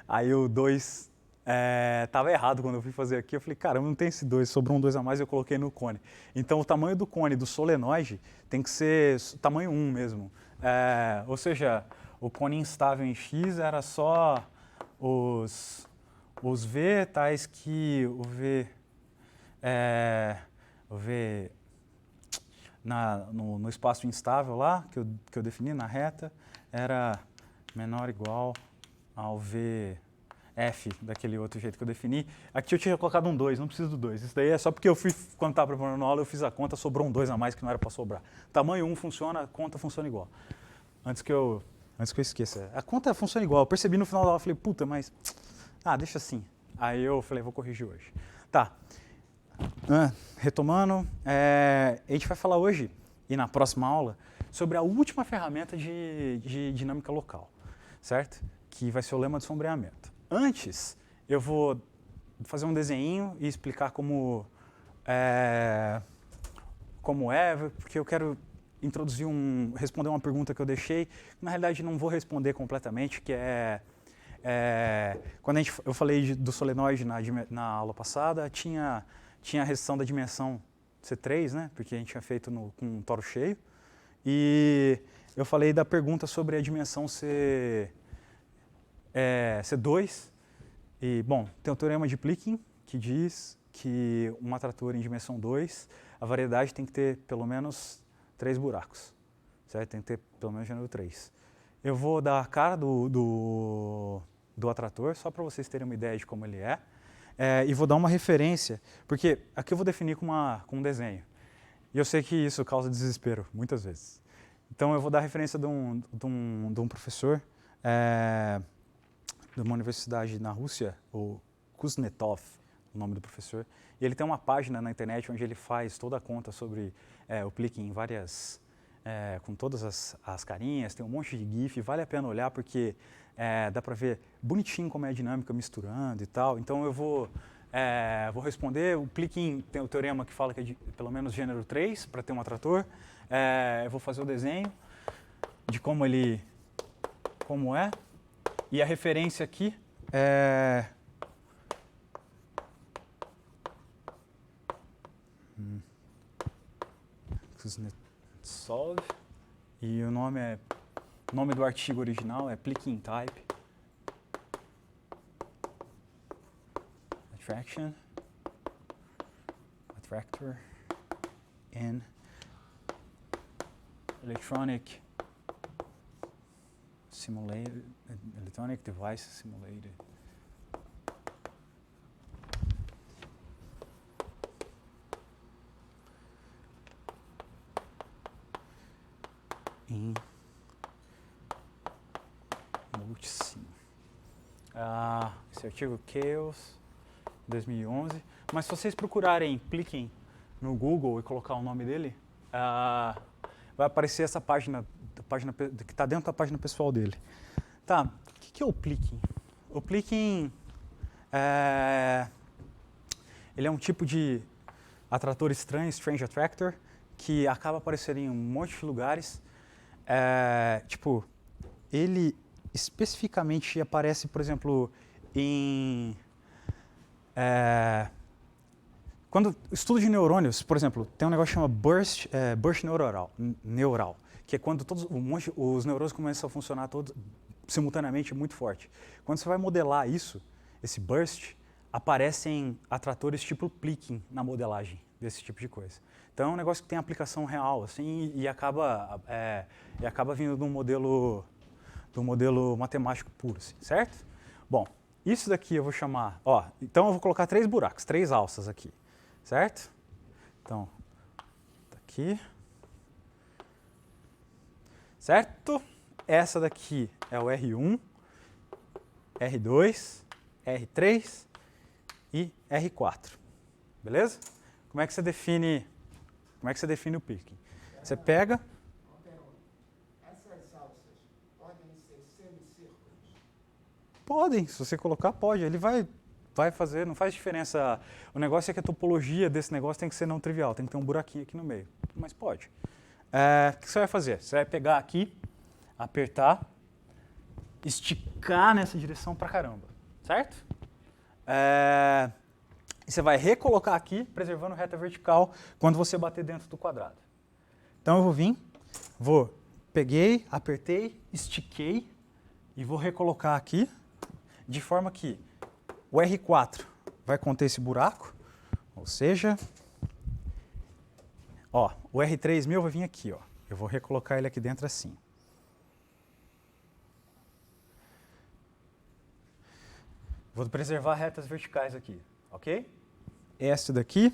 Aí o 2 estava errado quando eu fui fazer aqui. Eu falei, cara, não tem esse 2, sobrou um 2 a mais e eu coloquei no cone. Então o tamanho do cone do solenoide tem que ser tamanho 1 mesmo. Ou seja, o cone instável em X era só os V tais que o V no espaço instável lá, que eu defini na reta, era menor ou igual ao VF, daquele outro jeito que eu defini. Aqui eu tinha colocado um 2, não preciso do 2. Isso daí é só porque eu fui, quando estava preparando a aula, eu fiz a conta, sobrou um 2 a mais que não era para sobrar. Tamanho 1 funciona, a conta funciona igual. Antes que eu esqueça. A conta funciona igual. Eu percebi no final da aula, falei, puta, mas... deixa assim. Aí eu falei, vou corrigir hoje. Tá. Retomando, a gente vai falar hoje, e na próxima aula, sobre a última ferramenta de dinâmica local, certo? Que vai ser o lema de sombreamento. Antes, eu vou fazer um desenho e explicar como porque eu quero introduzir responder uma pergunta que eu deixei, na realidade não vou responder completamente, que quando eu falei do solenoide na aula passada, tinha a restrição da dimensão C3, né, porque a gente tinha feito com um toro cheio, e eu falei da pergunta sobre a dimensão C2, e, bom, tem o teorema de Plikin, que diz que um atrator em dimensão 2, a variedade tem que ter pelo menos 3 buracos, certo? Tem que ter pelo menos gênero 3. Eu vou dar a cara do atrator, só para vocês terem uma ideia de como ele é, e vou dar uma referência, porque aqui eu vou definir com um desenho. E eu sei que isso causa desespero, muitas vezes. Então eu vou dar a referência de um professor de uma universidade na Rússia, o Kuznetsov, o nome do professor. E ele tem uma página na internet onde ele faz toda a conta sobre o Plikin com todas as carinhas, tem um monte de GIF, vale a pena olhar porque dá para ver bonitinho como é a dinâmica misturando e tal. Então eu vou responder. O Plikin tem o teorema que fala que é de pelo menos gênero 3 para ter um atrator. Eu vou fazer o desenho de como é. E a referência aqui é Kuznetsov, e o nome do artigo original é Plikin Type Attractor in Electronic Device Simulated. Em Multisim. Esse artigo Chaos, 2011. Mas se vocês procurarem Plikin no Google e colocar o nome dele, vai aparecer essa página que está dentro da página pessoal dele. Tá, o que é o Plikin? O Plikin ele é um tipo de atrator estranho, Strange Attractor, que acaba aparecendo em um monte de lugares. Ele especificamente aparece, por exemplo, quando estudo de neurônios, por exemplo, tem um negócio que chama burst neural, que é quando os neurônios começam a funcionar todos simultaneamente muito forte. Quando você vai modelar esse burst, aparecem atratores tipo Plikin na modelagem desse tipo de coisa. Então é um negócio que tem aplicação real, assim, e acaba vindo de um modelo matemático puro, assim, certo? Bom, isso daqui eu vou chamar, então eu vou colocar 3 buracos, 3 alças aqui, certo? Então, tá aqui, certo? Essa daqui é o R1, R2, R3 e R4, beleza? Como é que você define o Plikin? Você pega... Essas alças podem ser semicírculos? Podem, se você colocar, pode. Ele vai fazer, não faz diferença. O negócio é que a topologia desse negócio tem que ser não trivial, tem que ter um buraquinho aqui no meio, mas pode. O que você vai fazer? Você vai pegar aqui, apertar, esticar nessa direção pra caramba. certo? E você vai recolocar aqui, preservando reta vertical, quando você bater dentro do quadrado. Então eu vou vir, peguei, apertei, estiquei e vou recolocar aqui, de forma que o R4 vai conter esse buraco, ou seja, ó, o R3 meu vai vir aqui, ó. Eu vou recolocar ele aqui dentro assim. Vou preservar retas verticais aqui, ok? Este daqui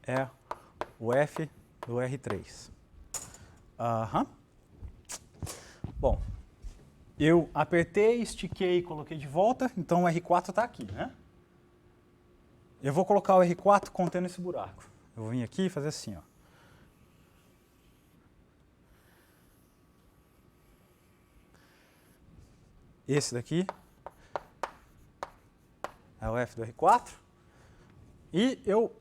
é o F do R3. Bom, eu apertei, estiquei e coloquei de volta, então o R4 está aqui, né? Eu vou colocar o R4 contendo esse buraco. Eu vou vir aqui e fazer assim, ó. Esse daqui é o F do R4. E eu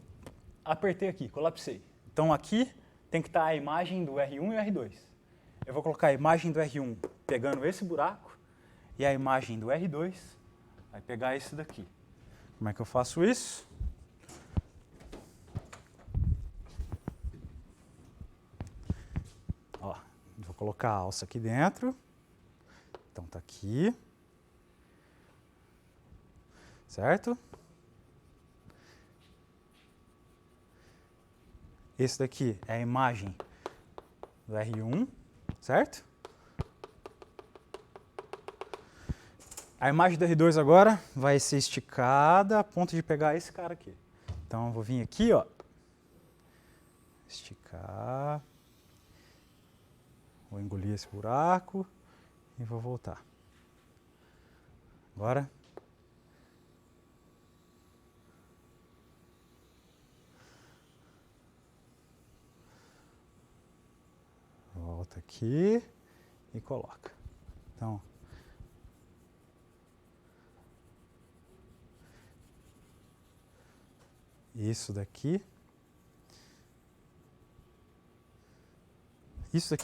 apertei aqui, colapsei. Então aqui tem que estar a imagem do R1 e o R2. Eu vou colocar a imagem do R1 pegando esse buraco e a imagem do R2 vai pegar esse daqui. Como é que eu faço isso? Ó, vou colocar a alça aqui dentro. Então tá aqui. Certo? Esse daqui é a imagem do R1, certo? A imagem do R2 agora vai ser esticada a ponto de pegar esse cara aqui. Então eu vou vir aqui, ó, esticar, vou engolir esse buraco e vou voltar. Agora volta aqui e coloca. Então, isso daqui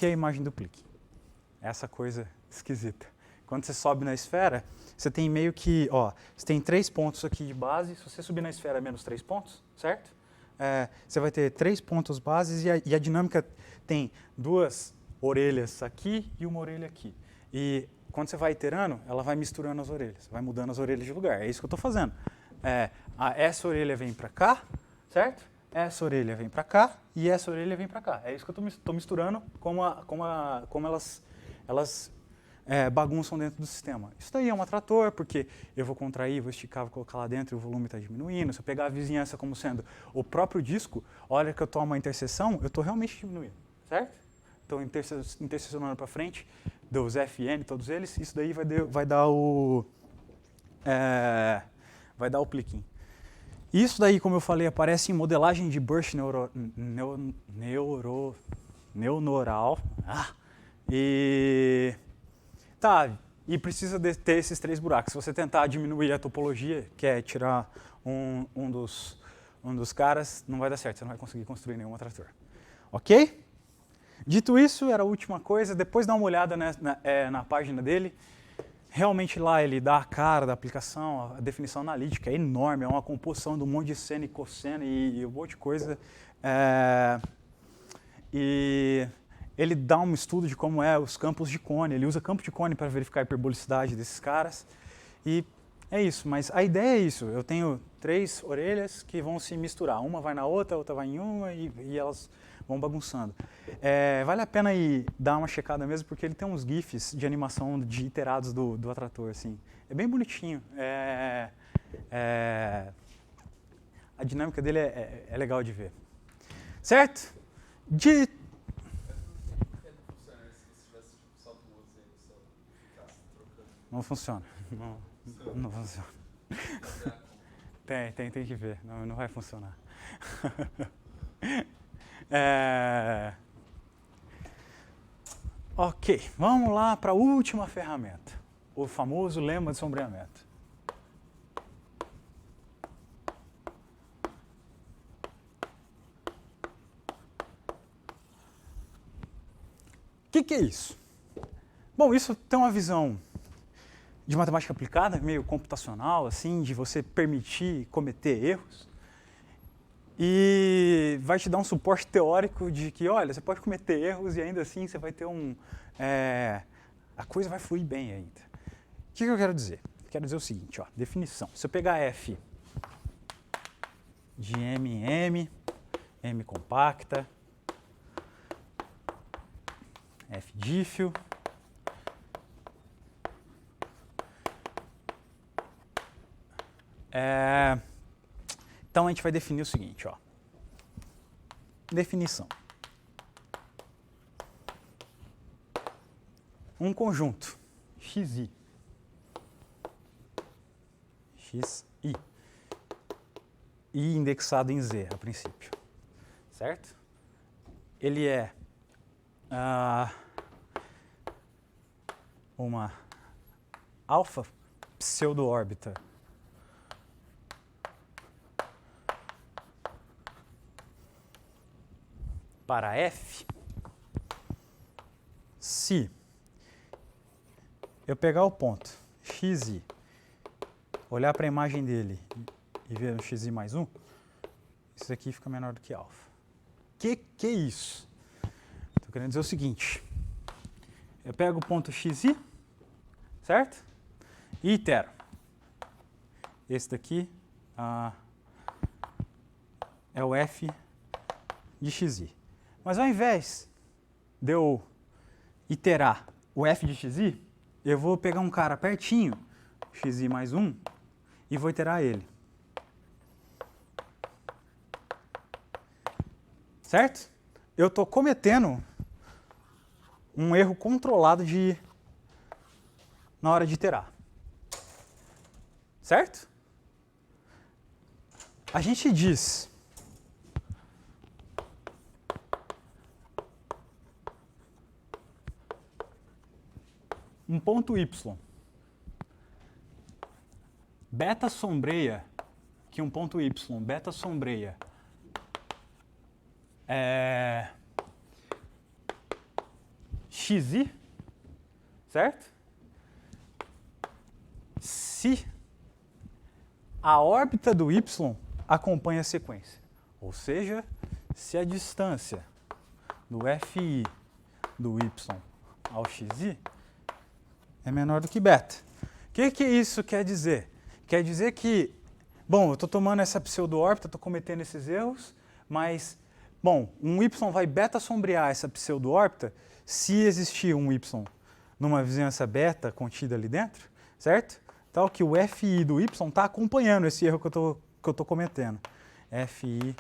é a imagem do plique. Essa coisa esquisita. Quando você sobe na esfera, você tem meio que, ó, você tem 3 pontos aqui de base. Se você subir na esfera menos 3 pontos, certo? Você vai ter 3 pontos bases e a dinâmica tem 2 orelhas aqui e uma orelha aqui. E quando você vai iterando, ela vai misturando as orelhas, vai mudando as orelhas de lugar. É isso que eu estou fazendo. Essa orelha vem para cá, certo? Essa orelha vem para cá e essa orelha vem para cá. É isso que eu estou misturando como elas bagunçam dentro do sistema. Isso daí é um atrator, porque eu vou contrair, vou esticar, vou colocar lá dentro e o volume está diminuindo. Se eu pegar a vizinhança como sendo o próprio disco, olha que eu tomo uma interseção, eu estou realmente diminuindo, certo? Estou intersecionando para frente, dos FN, todos eles, isso daí vai dar o plicking. Isso daí, como eu falei, aparece em modelagem de burst neuronal. E precisa ter esses 3 buracos. Se você tentar diminuir a topologia, que é tirar um dos caras, não vai dar certo, você não vai conseguir construir nenhum atrator. Ok? Dito isso, era a última coisa. Depois dá uma olhada na página dele. Realmente lá ele dá a cara da aplicação, a definição analítica é enorme, é uma composição de um monte de seno e cosseno e um monte de coisa. E ele dá um estudo de como é os campos de cone, ele usa campo de cone para verificar a hiperbolicidade desses caras. E é isso, mas a ideia é isso, eu tenho 3 orelhas que vão se misturar, uma vai na outra vai em uma e elas vão bagunçando. Vale a pena ir dar uma checada mesmo, porque ele tem uns GIFs de animação de iterados do atrator, assim. É bem bonitinho. A dinâmica dele é legal de ver. Certo? Não funciona. Não funciona. Tem que ver. Não vai funcionar. Ok, vamos lá para a última ferramenta, o famoso lema de sombreamento. O que é isso? Bom, isso tem uma visão de matemática aplicada, meio computacional, assim, de você permitir cometer erros. E vai te dar um suporte teórico de que, olha, você pode cometer erros e ainda assim você vai ter a coisa vai fluir bem ainda. O que eu quero dizer? Quero dizer o seguinte, ó, definição. Se eu pegar F de M em M, M compacta, F dífio, então a gente vai definir o seguinte, ó. Definição. Um conjunto xi, e indexado em Z a princípio, certo? Ele é uma alfa pseudo-órbita para F se eu pegar o ponto xi, olhar para a imagem dele e ver um xi mais 1, isso aqui fica menor do que alfa. Que é isso? Estou querendo dizer o seguinte, eu pego o ponto xi, certo? E itero. Esse daqui é o F de xi. Mas ao invés de eu iterar o F de xi, eu vou pegar um cara pertinho, xi mais 1, e vou iterar ele. Certo? Eu estou cometendo um erro controlado na hora de iterar. Certo? A gente diz um ponto Y beta sombreia que um ponto Y beta sombreia xi, certo? Se a órbita do Y acompanha a sequência, ou seja, se a distância do Fi do Y ao xi é menor do que beta. O que isso quer dizer? Quer dizer que, bom, eu estou tomando essa pseudo-órbita, estou cometendo esses erros, mas, bom, um Y vai beta sombrear essa pseudo-órbita se existir um Y numa vizinhança beta contida ali dentro, certo? Tal que o Fi do Y está acompanhando esse erro que eu estou cometendo. Fi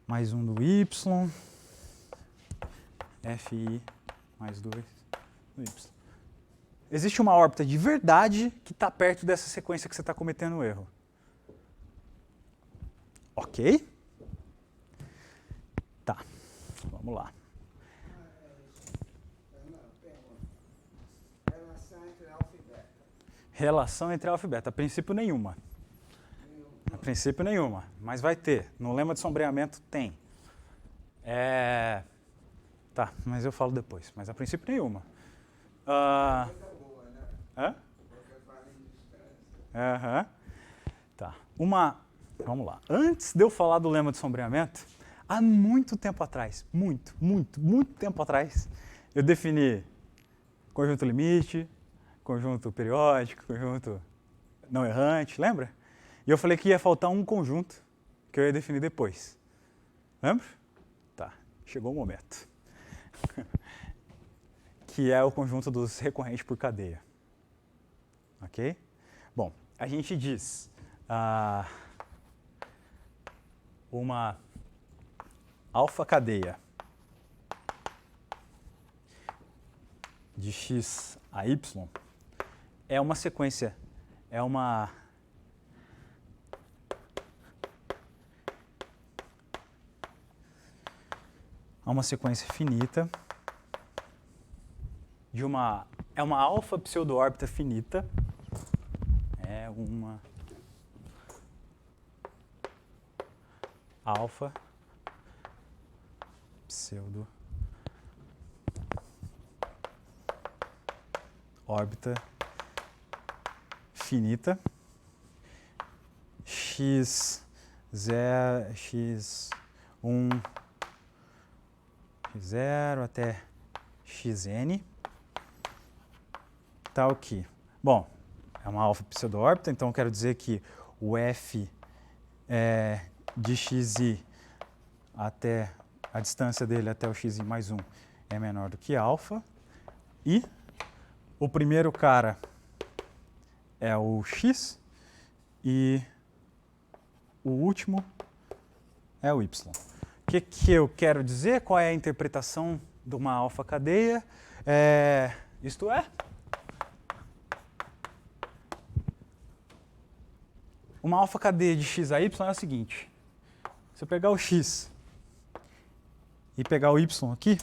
mais 1 do Y, Fi mais 2 do Y. Existe uma órbita de verdade que está perto dessa sequência que você está cometendo o erro. Ok? Tá, vamos lá. Relação entre alfa e beta. Relação entre alfa e beta. A princípio nenhuma. A princípio nenhuma, mas vai ter. No lema de sombreamento tem. Tá, mas eu falo depois. Mas a princípio nenhuma. Hã? Tá. Vamos lá. Antes de eu falar do lema de sombreamento, há muito tempo atrás, muito tempo atrás, eu defini conjunto limite, conjunto periódico, conjunto não errante, lembra? E eu falei que ia faltar um conjunto que eu ia definir depois. Lembra? Tá, chegou o momento. Que é o conjunto dos recorrentes por cadeia. Ok? Bom, a gente diz uma alfa cadeia de x a y é uma sequência, é uma sequência finita de uma alfa pseudo-órbita finita. É uma alfa pseudo-órbita finita, x0, x1, x0 até xn, tá aqui. Bom, é uma alfa pseudo-órbita, então eu quero dizer que o f de xi até a distância dele até o xi mais 1 é menor do que alfa. E o primeiro cara é o x e o último é o y. O que eu quero dizer? Qual é a interpretação de uma alfa cadeia? Isto é, uma alfa cadeia de x a y é o seguinte: se eu pegar o x e pegar o y aqui,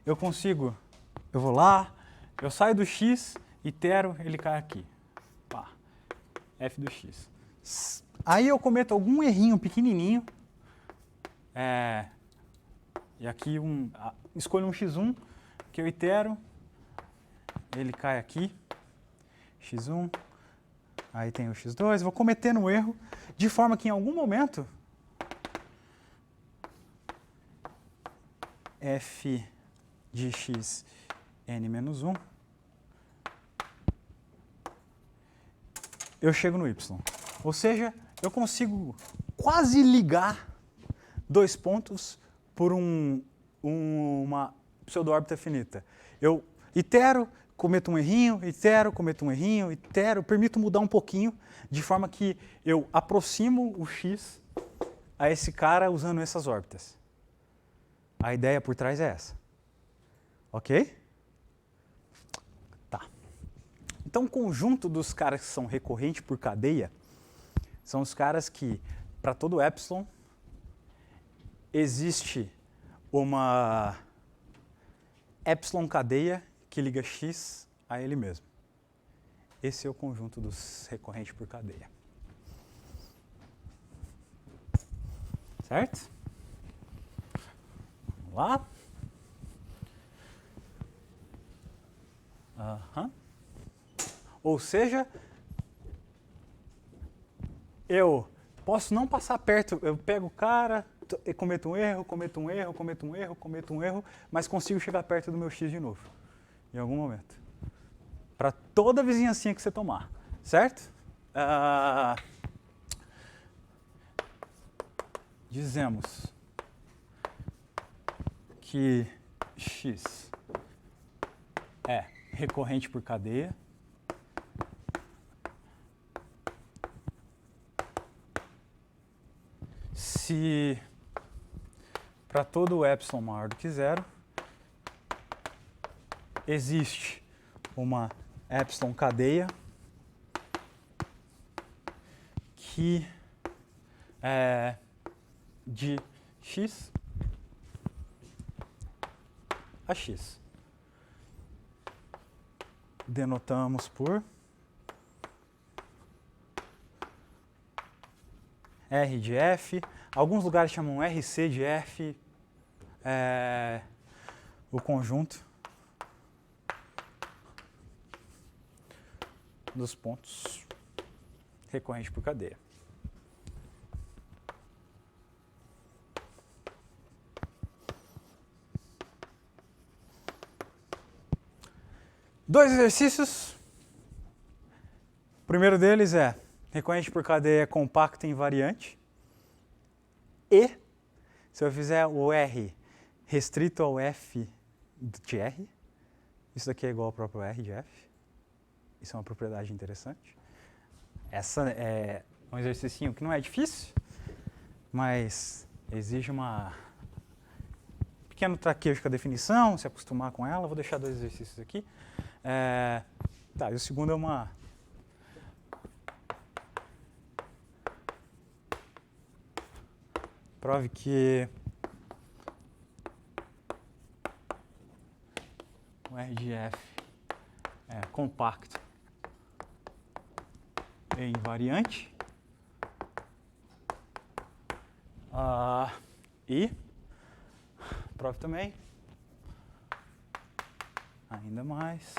eu vou lá, eu saio do x, itero, ele cai aqui. Pá, f do x. Aí eu cometo algum errinho pequenininho, e aqui escolho um x1, que eu itero, ele cai aqui, x1, aí tem o x2, vou cometendo um erro, de forma que em algum momento f de x n-1, eu chego no y. Ou seja, eu consigo quase ligar dois pontos por uma pseudo-órbita finita. Eu itero, cometo um errinho, itero, cometo um errinho, itero, permito mudar um pouquinho, de forma que eu aproximo o x a esse cara usando essas órbitas. A ideia por trás é essa. Ok? Tá. Então, o conjunto dos caras que são recorrentes por cadeia são os caras que, para todo epsilon, existe uma epsilon cadeia que liga x a ele mesmo. Esse é o conjunto dos recorrentes por cadeia. Certo? Vamos lá. Ou seja, eu posso não passar perto, eu pego o cara, cometo um erro, mas consigo chegar perto do meu x de novo, em algum momento. Para toda vizinhancinha que você tomar, certo? Dizemos que x é recorrente por cadeia. Se para todo epsilon maior do que zero, existe uma epsilon cadeia que é de x a x. Denotamos por R de f. Alguns lugares chamam RC de f, o conjunto dos pontos recorrentes por cadeia. Dois exercícios. O primeiro deles é recorrente por cadeia compacta e invariante. E, se eu fizer o R restrito ao F de R, isso daqui é igual ao próprio R de F. Isso é uma propriedade interessante. Essa é um exercício que não é difícil, mas exige uma pequeno traquejo com a definição, se acostumar com ela. Vou deixar dois exercícios aqui. E o segundo é uma... Prove que o R de F é compacto e invariante. E prove também, ainda mais,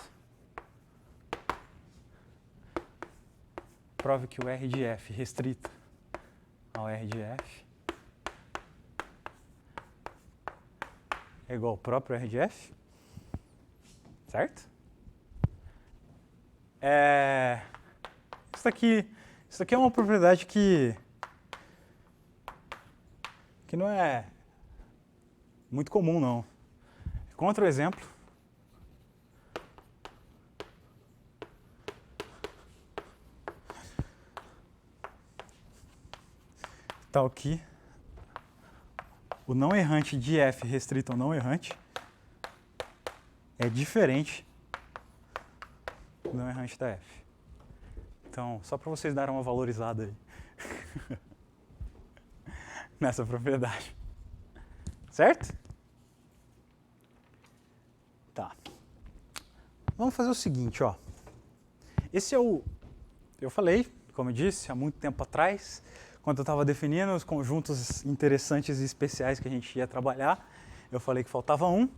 prove que o R de F restrito ao R de F é igual ao próprio R de F, certo? Isso aqui é uma propriedade que não é muito comum, não. Contra o exemplo. Tal que o não errante de F restrito ao não errante é diferente do não errante da F. Então, só para vocês darem uma valorizada aí nessa propriedade. Certo? Tá. Vamos fazer o seguinte, ó. Esse é o... Eu falei, como eu disse, há muito tempo atrás, quando eu estava definindo os conjuntos interessantes e especiais que a gente ia trabalhar, eu falei que faltava um.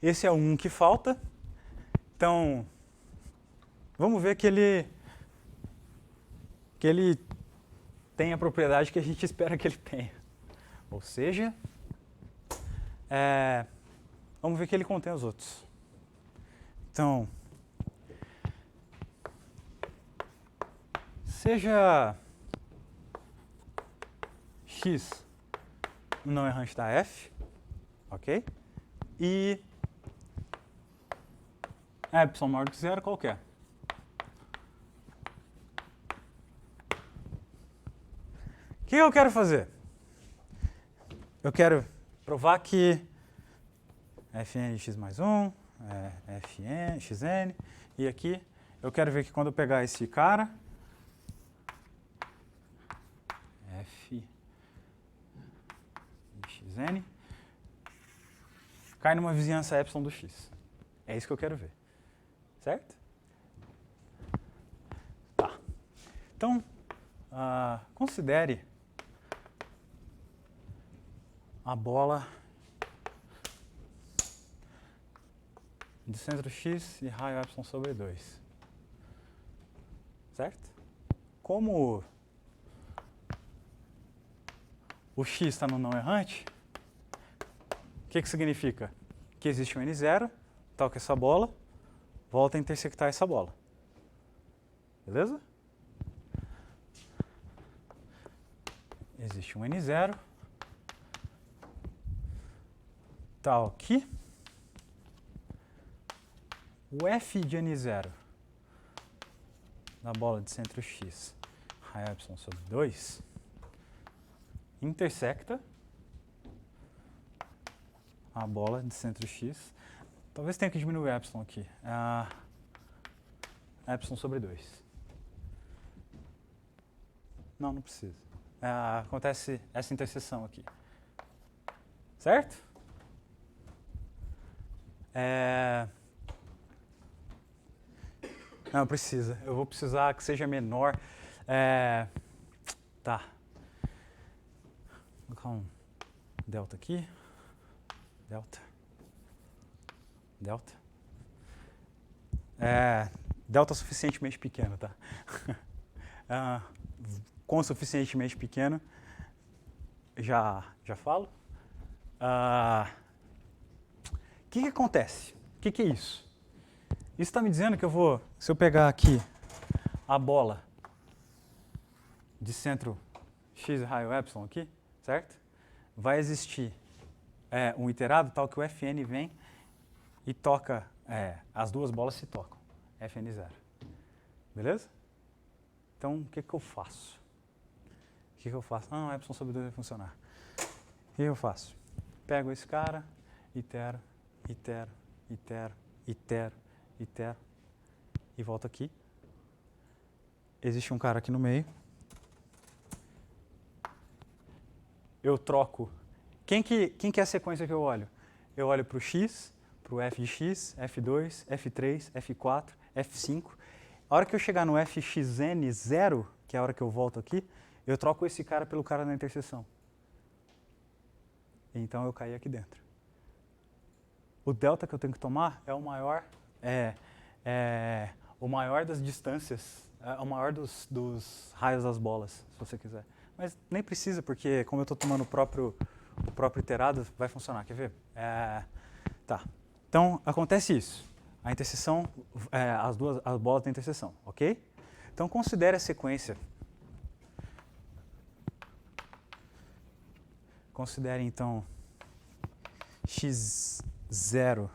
Esse é o um que falta. Então, vamos ver que ele tem a propriedade que a gente espera que ele tenha. Ou seja, vamos ver que ele contém os outros. Então, seja x o não errante da F, ok? E epsilon maior do que zero qualquer. O que eu quero fazer? Eu quero provar que fn de x mais 1 é fn, xn, e aqui eu quero ver que quando eu pegar esse cara, f de xn, cai numa vizinhança epsilon do x. É isso que eu quero ver. Certo? Tá. Então, considere a bola de centro x e raio epsilon sobre 2. Certo? Como o x está no não errante, o que significa? Que existe um n0, tal que essa bola volta a intersectar essa bola. Beleza? Existe um n0, tal que o f de n0 da bola de centro x, raio epsilon sobre 2, intersecta a bola de centro x. Talvez tenha que diminuir o epsilon aqui. Epsilon sobre 2. Não precisa. Acontece essa interseção aqui. Certo? Não precisa. Eu vou precisar que seja menor. Tá. Vou colocar um delta aqui. Delta. Delta suficientemente pequeno, tá? Com suficientemente pequeno, já falo. O que acontece? O que é isso? Isso está me dizendo que se eu pegar aqui a bola de centro x e raio epsilon aqui, certo? Vai existir um iterado tal que o Fn vem e toca, as duas bolas se tocam, Fn0. Beleza? Então, o que eu faço? Não, epsilon sobre 2 vai funcionar. O que eu faço? Pego esse cara, itero, e volto aqui. Existe um cara aqui no meio. Eu troco. Quem que é a sequência que eu olho? Eu olho para o x, para o f de x, f2, f3, f4, f5. A hora que eu chegar no fxn0, que é a hora que eu volto aqui, eu troco esse cara pelo cara na interseção. Então eu caí aqui dentro. O delta que eu tenho que tomar é o maior das distâncias É o maior dos raios das bolas, se você quiser. Mas nem precisa, porque como eu estou tomando o próprio iterado, vai funcionar. Quer ver? Tá. Então, acontece isso. A interseção, as bolas têm interseção, ok? Então, considere a sequência. Considere, então, x0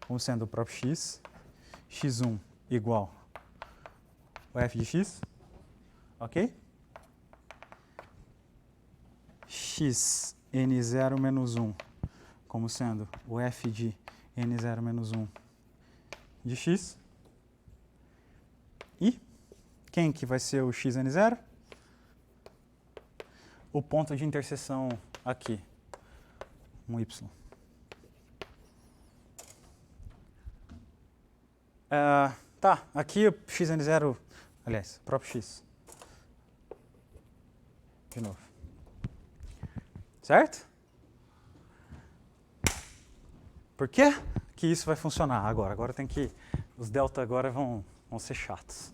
como sendo o próprio x, x1 igual o f de x, ok? X n0 menos 1 como sendo o f de n0 menos 1 de x. E quem que vai ser o xn0? O ponto de interseção aqui, um y. Tá, aqui o xn0, aliás, próprio x. De novo. Certo? Por que que isso vai funcionar agora? Agora tem que... Os delta agora vão ser chatos.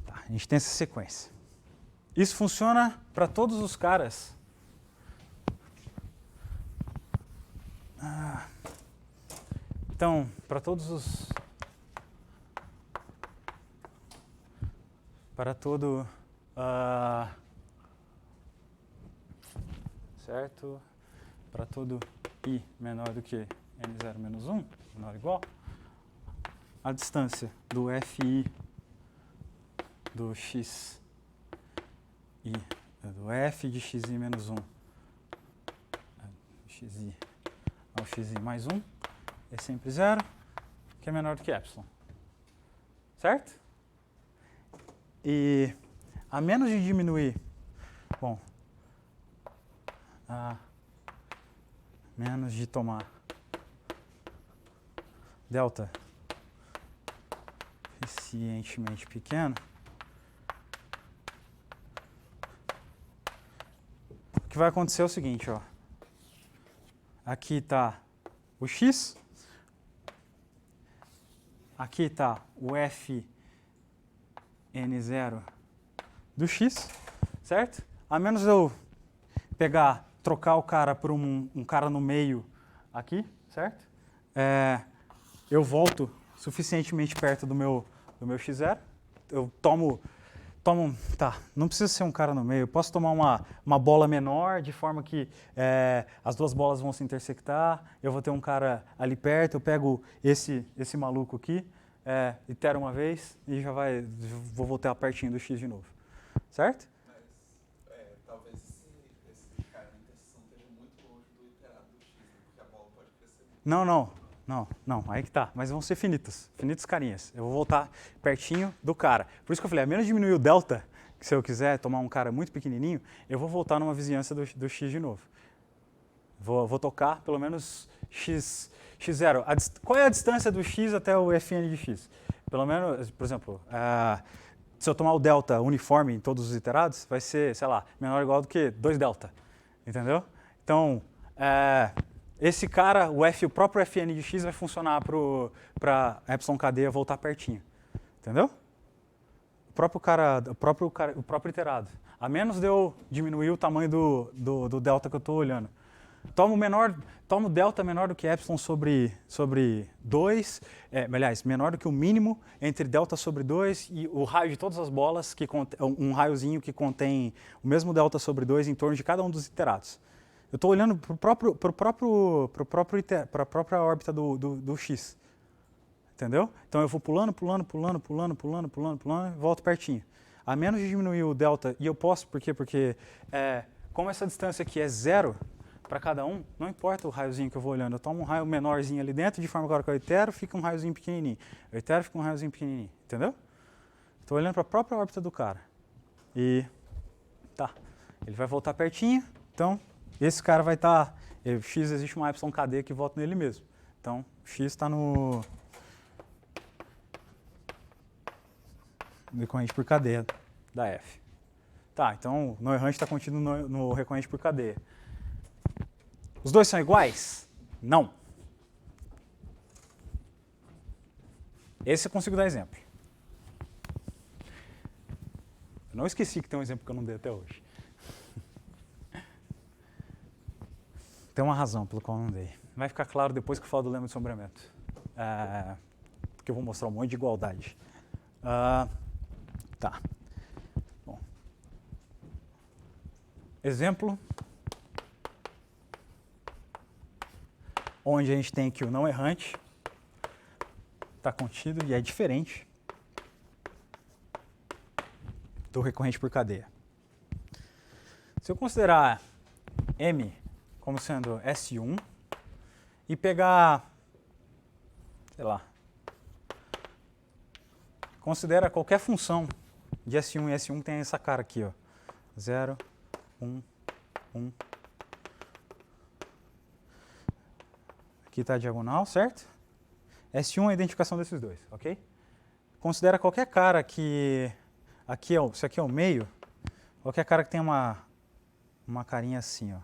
Tá, a gente tem essa sequência. Isso funciona para todos os caras. Então, para todos os... Para todo... certo? Para todo i menor do que n0 menos 1, menor ou igual, a distância do fi do x i do f de xi menos 1 xi ao xi mais 1 é sempre 0, que é menor do que epsilon. Certo? E a menos de diminuir, bom, a menos de tomar delta suficientemente pequeno, o que vai acontecer é o seguinte, ó. Aqui está o x, aqui está o f n0 do x, certo? A menos eu trocar o cara por um cara no meio aqui, certo? Eu volto suficientemente perto do meu x0, eu tomo, tá, não precisa ser um cara no meio, eu posso tomar uma bola menor, de forma que as duas bolas vão se intersectar, eu vou ter um cara ali perto, eu pego esse maluco aqui, itero uma vez e vou voltar pertinho do x de novo, certo? Mas talvez esse cara na interseção esteja muito longe do iterado do x, né? Porque a bola pode crescer muito. Não, aí que tá. Mas vão ser finitos carinhas. Eu vou voltar pertinho do cara. Por isso que eu falei, a menos diminuir o delta, que se eu quiser tomar um cara muito pequenininho, eu vou voltar numa vizinhança do x de novo. Vou tocar pelo menos x0. Qual é a distância do x até o fn de x? Pelo menos, por exemplo, se eu tomar o delta uniforme em todos os iterados, vai ser, sei lá, menor ou igual do que 2 delta. Entendeu? Então, esse cara, o próprio fn de x vai funcionar para epsilon cadeia voltar pertinho. Entendeu? O próprio iterado. A menos de eu diminuir o tamanho do delta que eu estou olhando. Tomo delta menor do que epsilon sobre 2, aliás, menor do que o mínimo entre delta sobre 2 e o raio de todas as bolas, um raiozinho que contém o mesmo delta sobre 2 em torno de cada um dos iterados. Eu estou olhando para a própria órbita do x. Entendeu? Então eu vou pulando e volto pertinho. A menos de diminuir o delta, e eu posso, por quê? Porque como essa distância aqui é 0 para cada um, não importa o raiozinho que eu vou olhando, eu tomo um raio menorzinho ali dentro, de forma que agora que eu itero, fica um raiozinho pequenininho. Eu itero, fica um raiozinho pequenininho. Entendeu? Estou olhando para a própria órbita do cara. E tá, ele vai voltar pertinho, então esse cara vai estar, x existe uma epsilon cadeia que volta nele mesmo. Então, x está no recorrente por cadeia da f. Tá, então o nó errante está contido no recorrente por cadeia. Os dois são iguais? Não. Esse eu consigo dar exemplo. Eu não esqueci que tem um exemplo que eu não dei até hoje. Tem uma razão pelo qual eu não dei. Vai ficar claro depois que eu falo do lema de sombreamento. Porque eu vou mostrar um monte de igualdade. Tá. Bom. Exemplo. Onde a gente tem aqui o não errante. Está contido e é diferente do recorrente por cadeia. Se eu considerar M como sendo S1 e pegar, sei lá, considera qualquer função de S1 e S1 que tem essa cara aqui, ó, 0, 1, 1. Aqui está a diagonal, certo? S1 é a identificação desses dois, ok? Considera qualquer cara que, aqui é se aqui é o meio, qualquer cara que tem uma carinha assim, ó.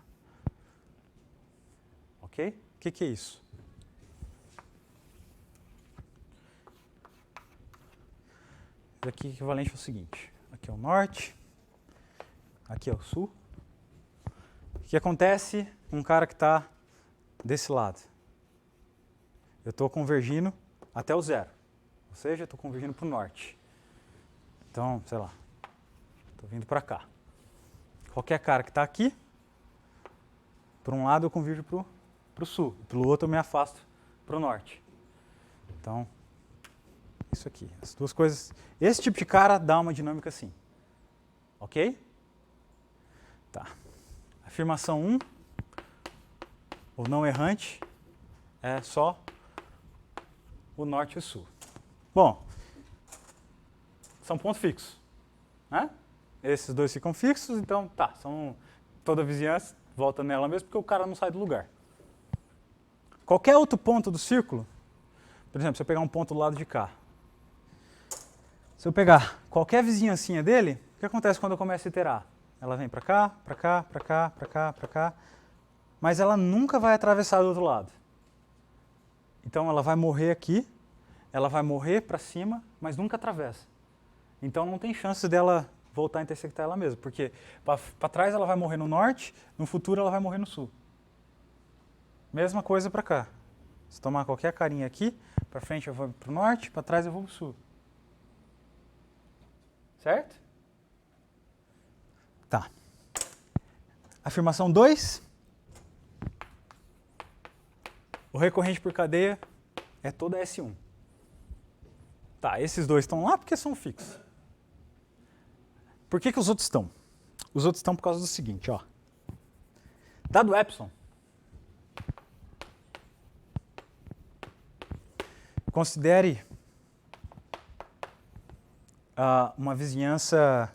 Ok? O que é isso? Isso aqui é equivalente ao seguinte. Aqui é o norte, aqui é o sul. O que acontece com um cara que está desse lado? Eu estou convergindo até o zero. Ou seja, estou convergindo para o norte. Então, sei lá, estou vindo para cá. Qualquer cara que está aqui, por um lado eu convirjo para o sul, pelo outro eu me afasto para o norte. Então, isso aqui, as duas coisas. Esse tipo de cara dá uma dinâmica assim. Ok? Tá. Afirmação 1, o não errante é só o norte e o sul. Bom, são pontos fixos, né? Esses dois ficam fixos, então tá, toda a vizinhança volta nela mesmo porque o cara não sai do lugar. Qualquer outro ponto do círculo, por exemplo, se eu pegar um ponto do lado de cá, se eu pegar qualquer vizinhancinha dele, o que acontece quando eu começo a iterar? Ela vem para cá, para cá, para cá, para cá, para cá, mas ela nunca vai atravessar do outro lado. Então ela vai morrer aqui, ela vai morrer para cima, mas nunca atravessa. Então não tem chance dela voltar a intersectar ela mesma, porque para trás ela vai morrer no norte, no futuro ela vai morrer no sul. Mesma coisa para cá. Se tomar qualquer carinha aqui, para frente eu vou para o norte, para trás eu vou para o sul. Certo? Tá. Afirmação 2. O recorrente por cadeia é toda S1. Tá, esses dois estão lá porque são fixos. Por que os outros estão? Os outros estão por causa do seguinte, ó. Dado epsilon, considere uma vizinhança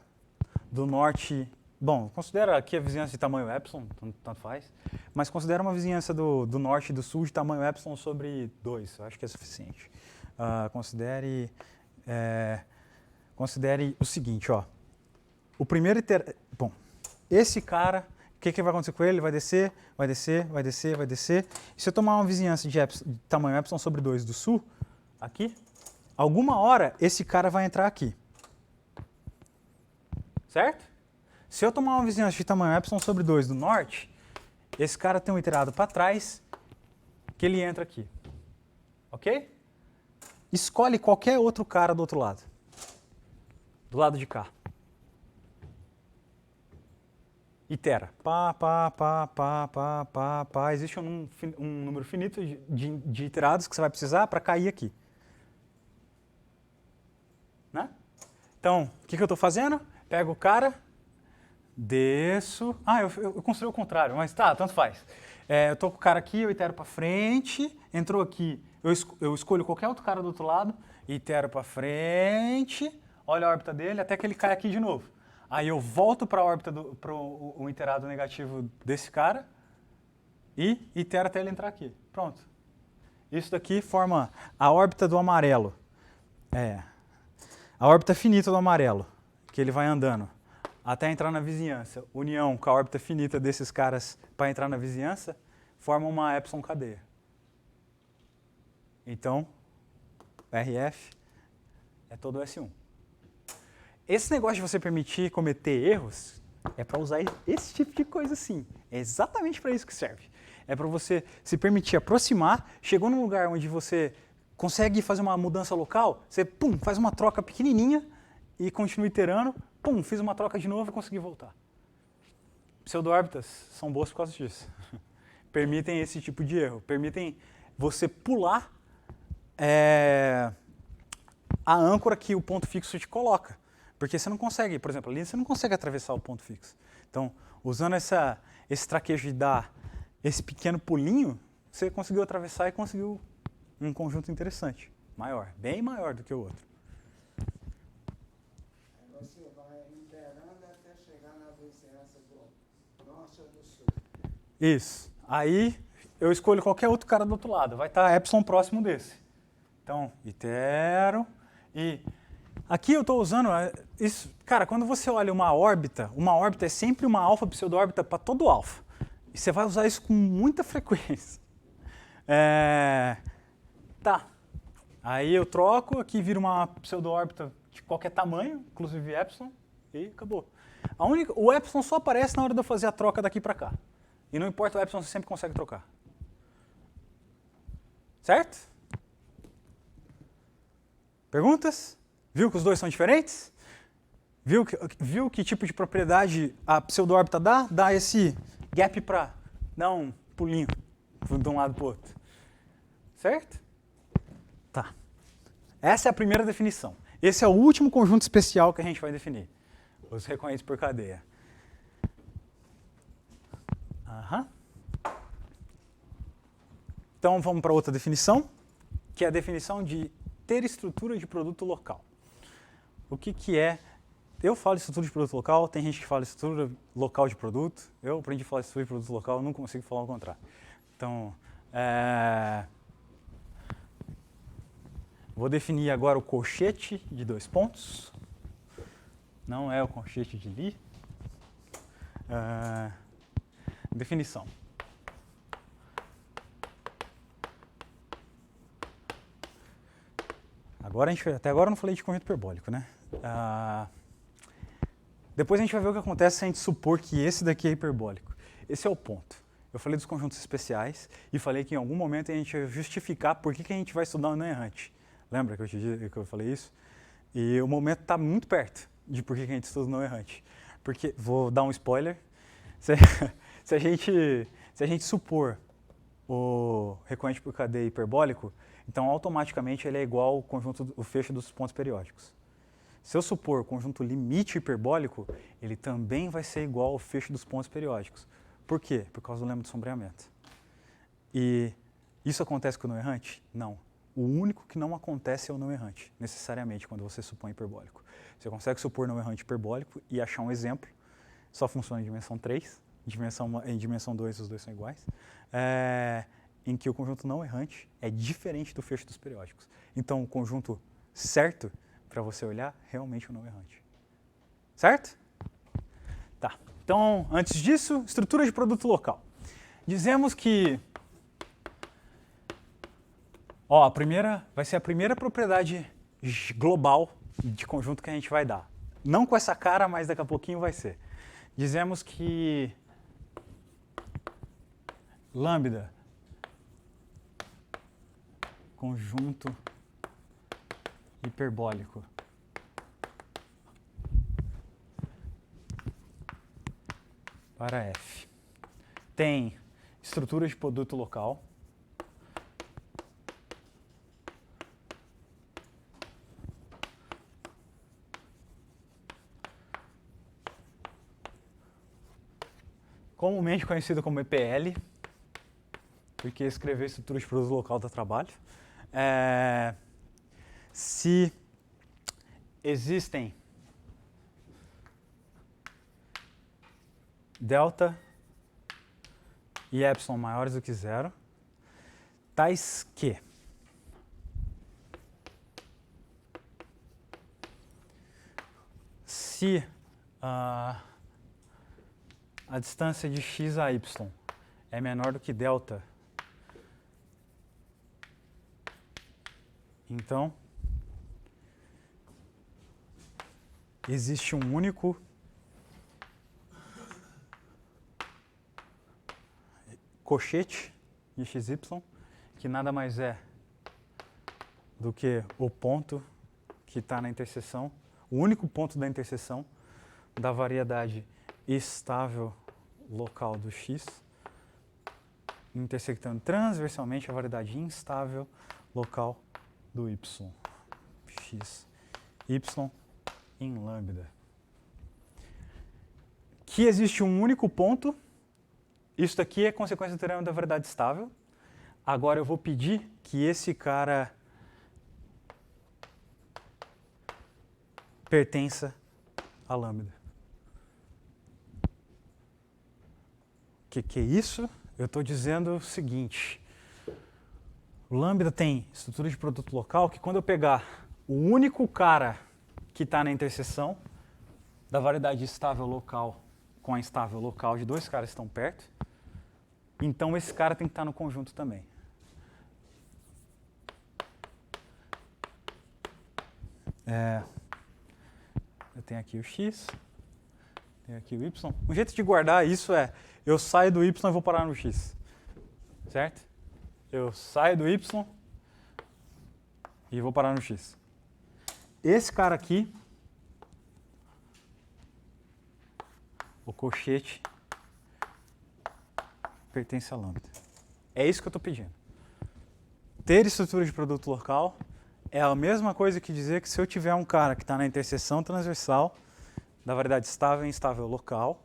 do norte. Bom, considera aqui a vizinhança de tamanho epsilon, tanto faz, mas considera uma vizinhança do norte e do sul de tamanho epsilon sobre 2, eu acho que é suficiente. Considere o seguinte, ó. O primeiro bom, esse cara, o que vai acontecer com ele? Ele vai descer, vai descer, vai descer, vai descer. E se eu tomar uma vizinhança de tamanho epsilon sobre 2 do sul, aqui, alguma hora esse cara vai entrar aqui. Certo? Se eu tomar uma vizinhança de tamanho epsilon sobre 2 do norte, esse cara tem um iterado para trás que ele entra aqui. Ok? Escolhe qualquer outro cara do outro lado. Do lado de cá. Itera. Existe um número finito de iterados que você vai precisar para cair aqui. Né? Então, o que eu estou fazendo? Pego o cara, desço. Eu construí o contrário, mas tá, tanto faz. Eu estou com o cara aqui, eu itero para frente, entrou aqui, eu escolho qualquer outro cara do outro lado, itero para frente, olha a órbita dele, até que ele cai aqui de novo. Aí eu volto para a órbita, para o iterado negativo desse cara e itero até ele entrar aqui. Pronto. Isso daqui forma a órbita do amarelo. A órbita finita do amarelo, que ele vai andando até entrar na vizinhança. União com a órbita finita desses caras para entrar na vizinhança, forma uma epsilon cadeia. Então, RF é todo S1. esse negócio de você permitir cometer erros é para usar esse tipo de coisa assim. É exatamente para isso que serve. É para você se permitir aproximar, chegou num lugar onde você consegue fazer uma mudança local, você pum, faz uma troca pequenininha e continua iterando, pum, fiz uma troca de novo e consegui voltar. Pseudo-órbitas são boas por causa disso. Permitem esse tipo de erro, permitem você pular a âncora que o ponto fixo te coloca. Porque você não consegue, por exemplo, ali você não consegue atravessar o ponto fixo. Então, usando esse traquejo de dar esse pequeno pulinho, você conseguiu atravessar e conseguiu um conjunto interessante, maior, bem maior do que o outro. Você vai iterando até chegar na vizinhança do norte ou do sul. Isso. Aí eu escolho qualquer outro cara do outro lado. Vai estar epsilon próximo desse. Então, itero. E aqui eu estou usando isso. Cara, quando você olha uma órbita é sempre uma alfa pseudo-órbita para todo alfa. E você vai usar isso com muita frequência. Tá. Aí eu troco, aqui vira uma pseudo-órbita de qualquer tamanho, inclusive epsilon, e acabou. O epsilon só aparece na hora de eu fazer a troca daqui para cá. E não importa o epsilon, você sempre consegue trocar. Certo? Perguntas? Viu que os dois são diferentes? Viu que tipo de propriedade a pseudo-órbita dá? Dá esse gap para dar um pulinho de um lado para o outro. Certo? Tá. Essa é a primeira definição. Esse é o último conjunto especial que a gente vai definir. Os recorrentes por cadeia. Então vamos para outra definição, que é a definição de ter estrutura de produto local. O que é? Eu falo estrutura de produto local, tem gente que fala estrutura local de produto. Eu aprendi a falar estrutura de produto local, não consigo falar o contrário. Então, vou definir agora o colchete de 2 pontos. Não é o colchete de Lie. Definição. Até agora eu não falei de conjunto hiperbólico, né? Depois a gente vai ver o que acontece se a gente supor que esse daqui é hiperbólico. Esse é o ponto. Eu falei dos conjuntos especiais e falei que em algum momento a gente vai justificar por que a gente vai estudar o não errante. Lembra que eu falei isso? E o momento está muito perto de por que a gente estuda o não errante. Porque, vou dar um spoiler, se a gente supor o recorrente por cadeia hiperbólico, então automaticamente ele é igual ao conjunto, o fecho dos pontos periódicos. Se eu supor o conjunto limite hiperbólico, ele também vai ser igual ao fecho dos pontos periódicos. Por quê? Por causa do lema do sombreamento. E isso acontece com o não errante? Não. O único que não acontece é o não errante, necessariamente, quando você supõe hiperbólico. Você consegue supor não errante hiperbólico e achar um exemplo, só funciona em dimensão 3, em dimensão 2 os dois são iguais, em que o conjunto não errante é diferente do fecho dos periódicos. Então, o conjunto certo para você olhar realmente é o não errante. Certo? Tá. Então, antes disso, estrutura de produto local. Dizemos que a primeira vai ser a primeira propriedade global de conjunto que a gente vai dar. Não com essa cara, mas daqui a pouquinho vai ser. Dizemos que lambda, conjunto hiperbólico, para F, tem estrutura de produto local, comumente conhecido como EPL, porque escrever estrutura de produto local dá trabalho. Se existem delta e epsilon maiores do que 0, tais que se a distância de x a y é menor do que delta, então existe um único cochete de xy, que nada mais é do que o ponto que está na interseção, o único ponto da interseção da variedade estável local do x, intersectando transversalmente a variedade instável local do y, x, y em lambda. Que existe um único ponto, isso daqui é consequência do teorema da variedade estável. Agora eu vou pedir que esse cara pertença a lambda. O que é isso? Eu estou dizendo o seguinte. O lambda tem estrutura de produto local que quando eu pegar o único cara que está na interseção da variedade estável local com a instável local de dois caras que estão perto, então esse cara tem que estar no conjunto também. Eu tenho aqui o x, tenho aqui o y. Um jeito de guardar isso é, eu saio do y e vou parar no x. Certo? Eu saio do y e vou parar no x. Esse cara aqui, o cochete, pertence a lambda. É isso que eu estou pedindo. Ter estrutura de produto local é a mesma coisa que dizer que se eu tiver um cara que está na interseção transversal da variedade estável e instável local,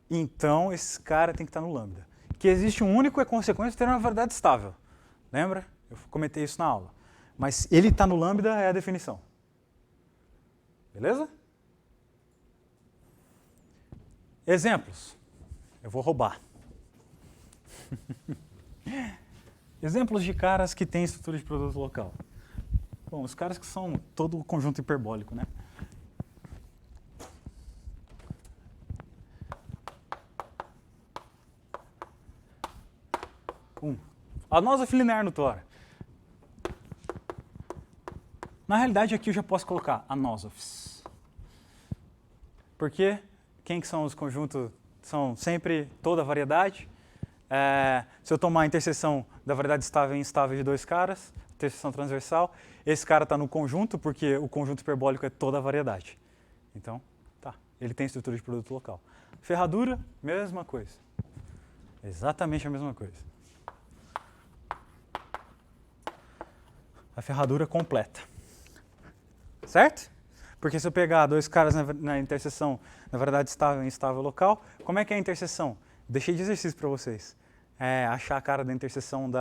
então esse cara tem que estar no lambda. Que existe um único é consequência de ter uma variedade estável. Lembra? Eu comentei isso na aula. Mas ele está no lambda é a definição. Beleza? Exemplos. Eu vou roubar. Exemplos de caras que têm estrutura de produto local. Bom, os caras que são todo o conjunto hiperbólico, né? Anósofo linear no tora. Na realidade, aqui eu já posso colocar anósofos. Porque quem que são os conjuntos? São sempre toda a variedade. Se eu tomar a interseção da variedade estável e instável de dois caras, interseção transversal, esse cara está no conjunto, porque o conjunto hiperbólico é toda a variedade. Então, tá. Ele tem estrutura de produto local. Ferradura, mesma coisa. Exatamente a mesma coisa. A ferradura completa. Certo? Porque se eu pegar dois caras na interseção na variedade estável e instável local, como é que é a interseção? Deixei de exercício para vocês. Achar a cara da interseção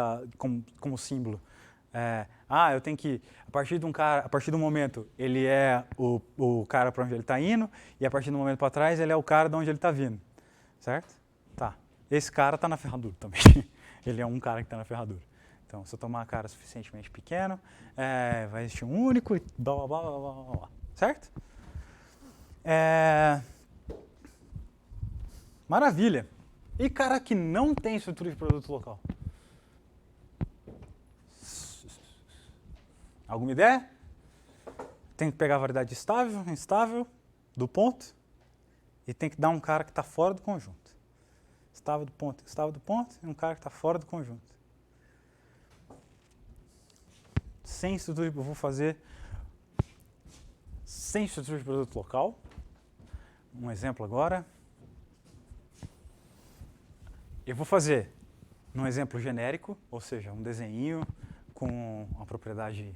como símbolo. Eu tenho que, a partir do momento, ele é o cara para onde ele está indo, e a partir do momento para trás, ele é o cara de onde ele está vindo. Certo? Tá. Esse cara está na ferradura também. Ele é um cara que está na ferradura. Então, se eu tomar a cara suficientemente pequeno, vai existir um único e blá, blá, blá, blá, blá, blá. Certo? Maravilha. E cara que não tem estrutura de produto local? Alguma ideia? Tem que pegar a variedade estável, instável, do ponto, e tem que dar um cara que está fora do conjunto. Estável do ponto, e um cara que está fora do conjunto. Sem estrutura, eu vou fazer sem estrutura de produto local. Um exemplo agora. Eu vou fazer num exemplo genérico, ou seja, um desenho com uma propriedade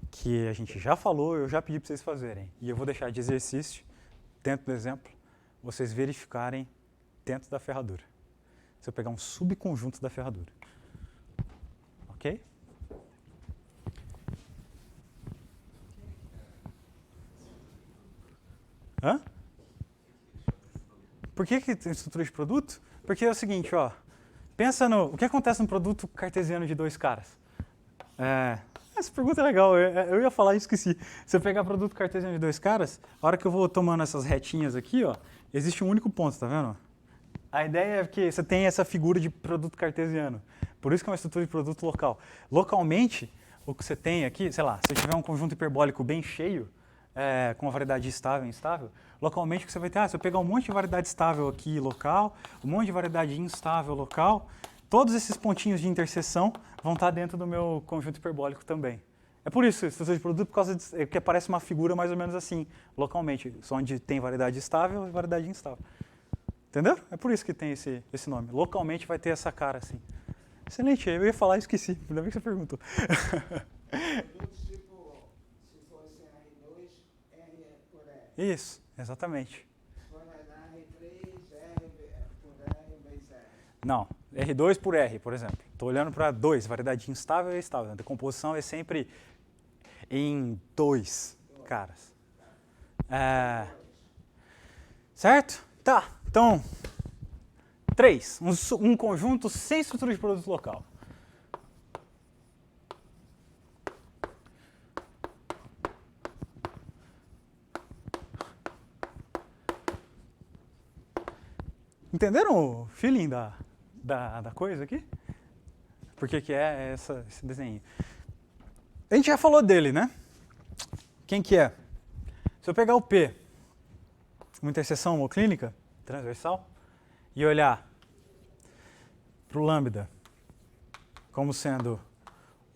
que a gente já falou, eu já pedi para vocês fazerem. E eu vou deixar de exercício, dentro do exemplo, vocês verificarem dentro da ferradura. Se eu pegar um subconjunto da ferradura. Ok? Hã? Por que tem estrutura de produto? Porque é o seguinte, ó, pensa o que acontece no produto cartesiano de dois caras. Essa pergunta é legal, eu ia falar e esqueci. Se eu pegar produto cartesiano de dois caras, a hora que eu vou tomando essas retinhas aqui, ó, existe um único ponto, tá vendo? A ideia é que você tem essa figura de produto cartesiano. Por isso que é uma estrutura de produto local. Localmente, o que você tem aqui, sei lá, se eu tiver um conjunto hiperbólico bem cheio, com a variedade estável e instável, localmente o que você vai ter, se eu pegar um monte de variedade estável aqui local, um monte de variedade instável local, todos esses pontinhos de interseção vão estar dentro do meu conjunto hiperbólico também. É por isso, estrutura de produto, porque aparece uma figura mais ou menos assim, localmente, onde tem variedade estável e variedade instável. Entendeu? É por isso que tem esse nome. Localmente vai ter essa cara assim. Excelente, eu ia falar e esqueci, ainda bem que você perguntou. Produtos tipo, se fosse R2, R por R. Isso, exatamente. Vai dar R3, R por R vezes R. Não, R2 por R, por exemplo. Estou olhando para 2, variedade instável e estável. A decomposição é sempre em 2 caras. Certo? Tá, então, 3. Um conjunto sem estrutura de produto local. Entenderam o feeling da coisa aqui? Por que é esse desenho? A gente já falou dele, né? Quem que é? Se eu pegar o P, uma interseção homoclínica, transversal, e olhar para o lambda como sendo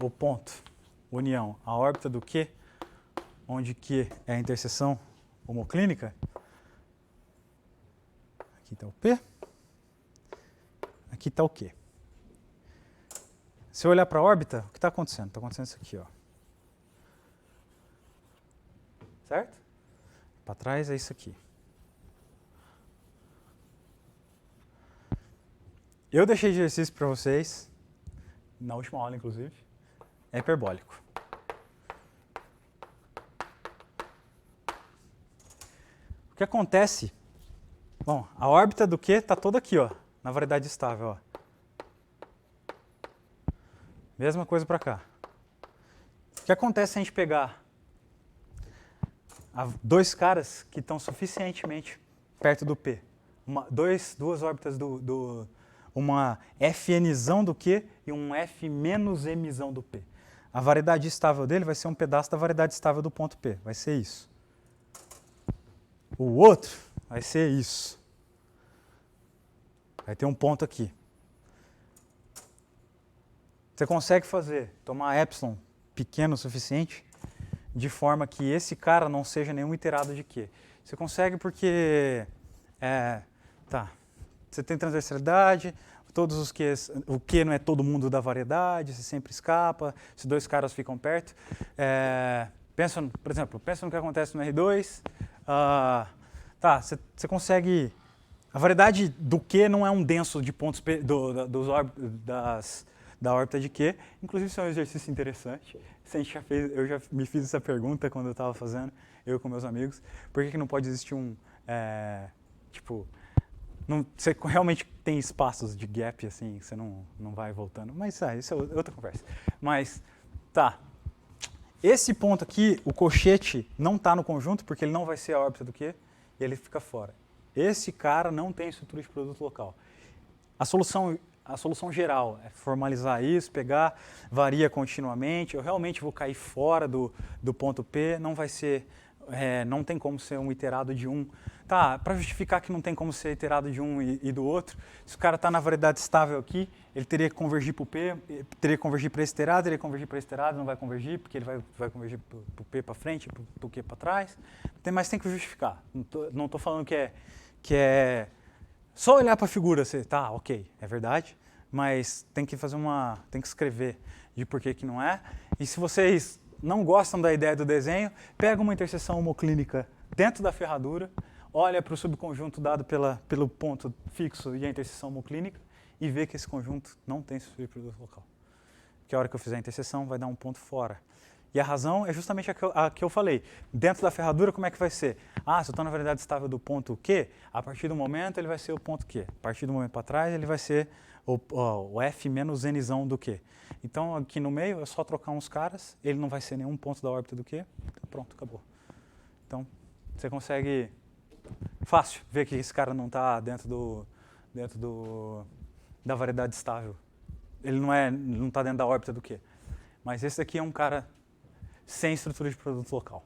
o ponto, união, a órbita do Q, onde Q é a interseção homoclínica, aqui está o P, aqui está o Q. Se eu olhar para a órbita, o que está acontecendo? Está acontecendo isso aqui, ó. Certo? Para trás é isso aqui. Eu deixei de exercício para vocês, na última aula inclusive, é hiperbólico. O que acontece? Bom, a órbita do Q está toda aqui, ó, na variedade estável, ó. Mesma coisa para cá. O que acontece se a gente pegar dois caras que estão suficientemente perto do P? Duas órbitas uma FNzão do Q e um F menos Mzão do P. A variedade estável dele vai ser um pedaço da variedade estável do ponto P. Vai ser isso. O outro vai ser isso. Vai ter um ponto aqui. Você consegue tomar epsilon pequeno o suficiente, de forma que esse cara não seja nenhum iterado de Q. Você consegue porque você tem transversalidade, todos os Qs, o Q não é todo mundo da variedade, você sempre escapa, se dois caras ficam perto. Por exemplo, pensa no que acontece no R2. Você consegue... A variedade do Q não é um denso de pontos da órbita de Q. Inclusive, isso é um exercício interessante. Eu já me fiz essa pergunta quando eu estava fazendo, eu com meus amigos. Por que não pode existir você realmente tem espaços de gap, assim, você não vai voltando. Mas isso é outra conversa. Mas, esse ponto aqui, o cochete não está no conjunto, porque ele não vai ser a órbita do Q, e ele fica fora. Esse cara não tem estrutura de produto local. A solução geral é formalizar isso, pegar, varia continuamente, eu realmente vou cair fora do ponto P, não vai ser, não tem como ser um iterado de um. Para justificar que não tem como ser iterado de um e do outro, se o cara está na variedade estável aqui, ele teria que convergir para o P, teria que convergir para esse iterado, teria que convergir para esse iterado, não vai convergir, porque ele vai convergir para o P para frente, para o Q para trás, mas tem que justificar. Não estou falando que é só olhar para a figura, ok, é verdade, mas tem que tem que escrever de por que não é. E se vocês não gostam da ideia do desenho, pega uma interseção homoclínica dentro da ferradura, olha para o subconjunto dado pelo ponto fixo e a interseção homoclínica e vê que esse conjunto não tem estrutura de produto local. Que a hora que eu fizer a interseção vai dar um ponto fora. E a razão é justamente a que eu falei. Dentro da ferradura, como é que vai ser? Se eu estou na variedade estável do ponto Q, a partir do momento ele vai ser o ponto Q. A partir do momento para trás ele vai ser o F menos Nzão do Q. Então aqui no meio é só trocar uns caras, ele não vai ser nenhum ponto da órbita do Q. Pronto, acabou. Então você consegue fácil ver que esse cara não está dentro da variedade estável. Ele não está dentro da órbita do Q. Mas esse aqui é um cara sem estrutura de produto local.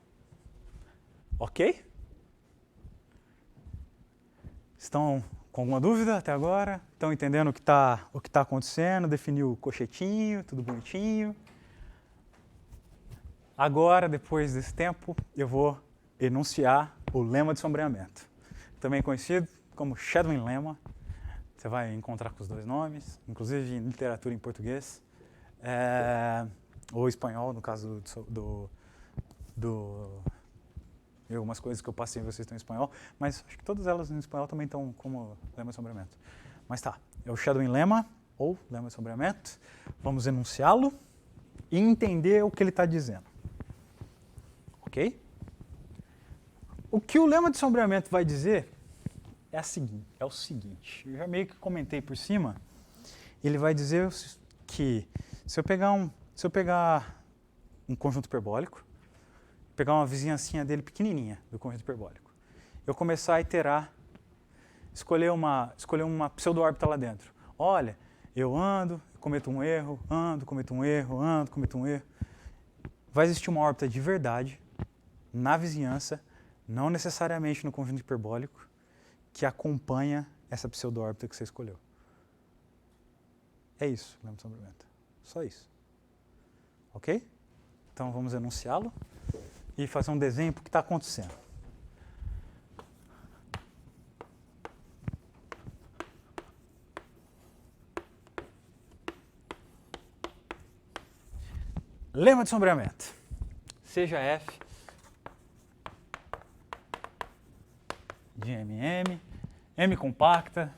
Ok? Estão com alguma dúvida até agora? Estão entendendo o que tá acontecendo? Definiu o cochetinho, tudo bonitinho. Agora, depois desse tempo, eu vou enunciar o lema de sombreamento, também conhecido como Shadowing Lemma. Você vai encontrar com os dois nomes, inclusive em literatura em português, ou espanhol, no caso de algumas coisas que eu passei vocês estão em espanhol, mas acho que todas elas em espanhol também estão como lema de sombreamento. Mas tá, é o Shadowing Lemma, ou lema de sombreamento. Vamos enunciá-lo e entender o que ele está dizendo. Ok? O que o lema de sombreamento vai dizer é o seguinte, eu já meio que comentei por cima, ele vai dizer que se eu pegar um conjunto hiperbólico, pegar uma vizinhancinha dele pequenininha do conjunto hiperbólico, eu começar a iterar, escolher uma pseudo-órbita lá dentro. Olha, eu ando, cometo um erro, cometo um erro, cometo um erro. Vai existir uma órbita de verdade na vizinhança, não necessariamente no conjunto hiperbólico, que acompanha essa pseudo-órbita que você escolheu. É isso, lema de sombreamento. Só isso. Ok? Então vamos enunciá-lo e fazer um desenho do que está acontecendo. Lema de sombreamento. Seja F de MM, M compacta,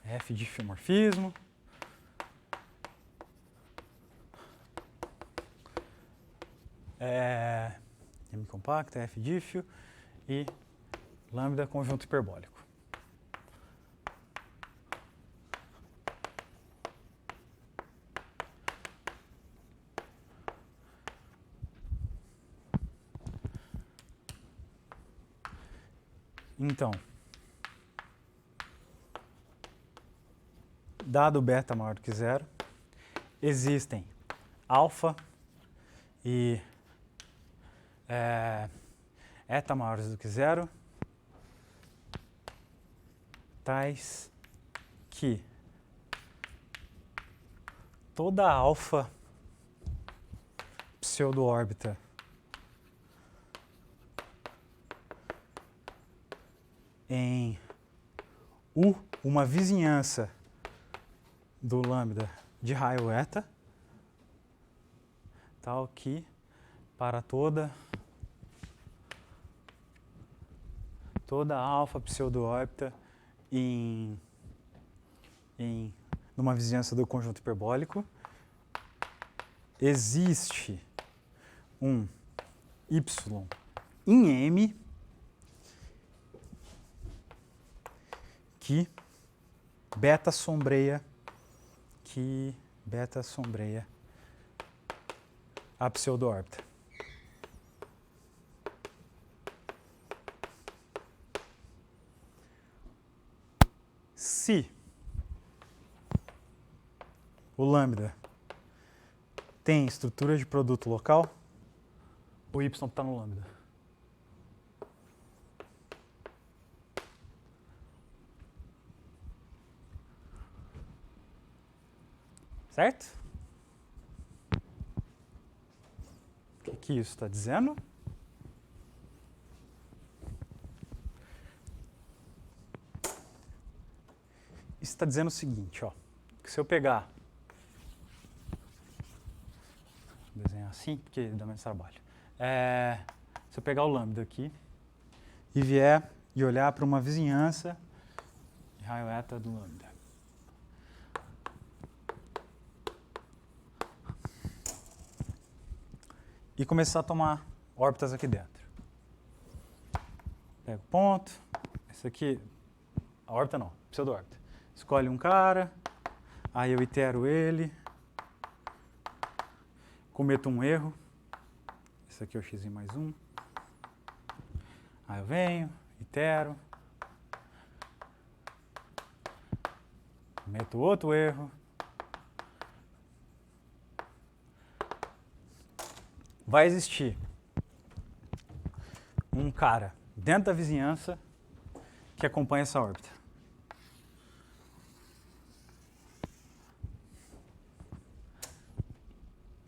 F de fiomorfismo, M compacta, F dífio e lambda conjunto hiperbólico. Então, dado beta maior do que zero, existem alfa e eta maiores do que zero, tais que toda alfa pseudo-órbita em U, uma vizinhança do lambda de raio eta, tal que para toda alfa pseudo-órbita numa vizinhança do conjunto hiperbólico, existe um y em M que beta sombreia a pseudo-órbita. Se o lambda tem estrutura de produto local, o y está no lambda. Certo? O que isso está dizendo? Isso está dizendo o seguinte, ó, que se eu pegar, vou desenhar assim porque dá menos trabalho, se eu pegar o lambda aqui e vier e olhar para uma vizinhança de raio eta do lambda, e começar a tomar órbitas aqui dentro. Pego o ponto, esse aqui, a órbita não, pseudo-órbita. Escolhe um cara, aí eu itero ele, cometo um erro, esse aqui é o x mais 1, aí eu venho, itero, cometo outro erro, vai existir um cara dentro da vizinhança que acompanha essa órbita.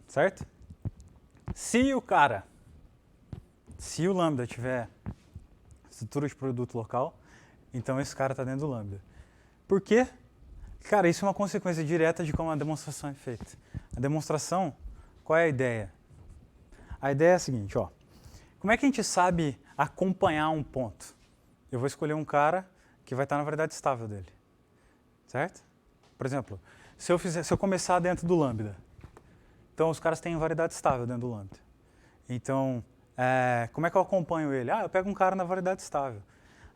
Certo? Se o lambda tiver estrutura de produto local, então esse cara está dentro do lambda. Por quê? Cara, isso é uma consequência direta de como a demonstração é feita. A demonstração, qual é a ideia? A ideia é a seguinte, ó. Como é que a gente sabe acompanhar um ponto? Eu vou escolher um cara que vai estar na variedade estável dele. Certo? Por exemplo, se eu começar dentro do lambda, então os caras têm variedade estável dentro do lambda. Então, como é que eu acompanho ele? Eu pego um cara na variedade estável.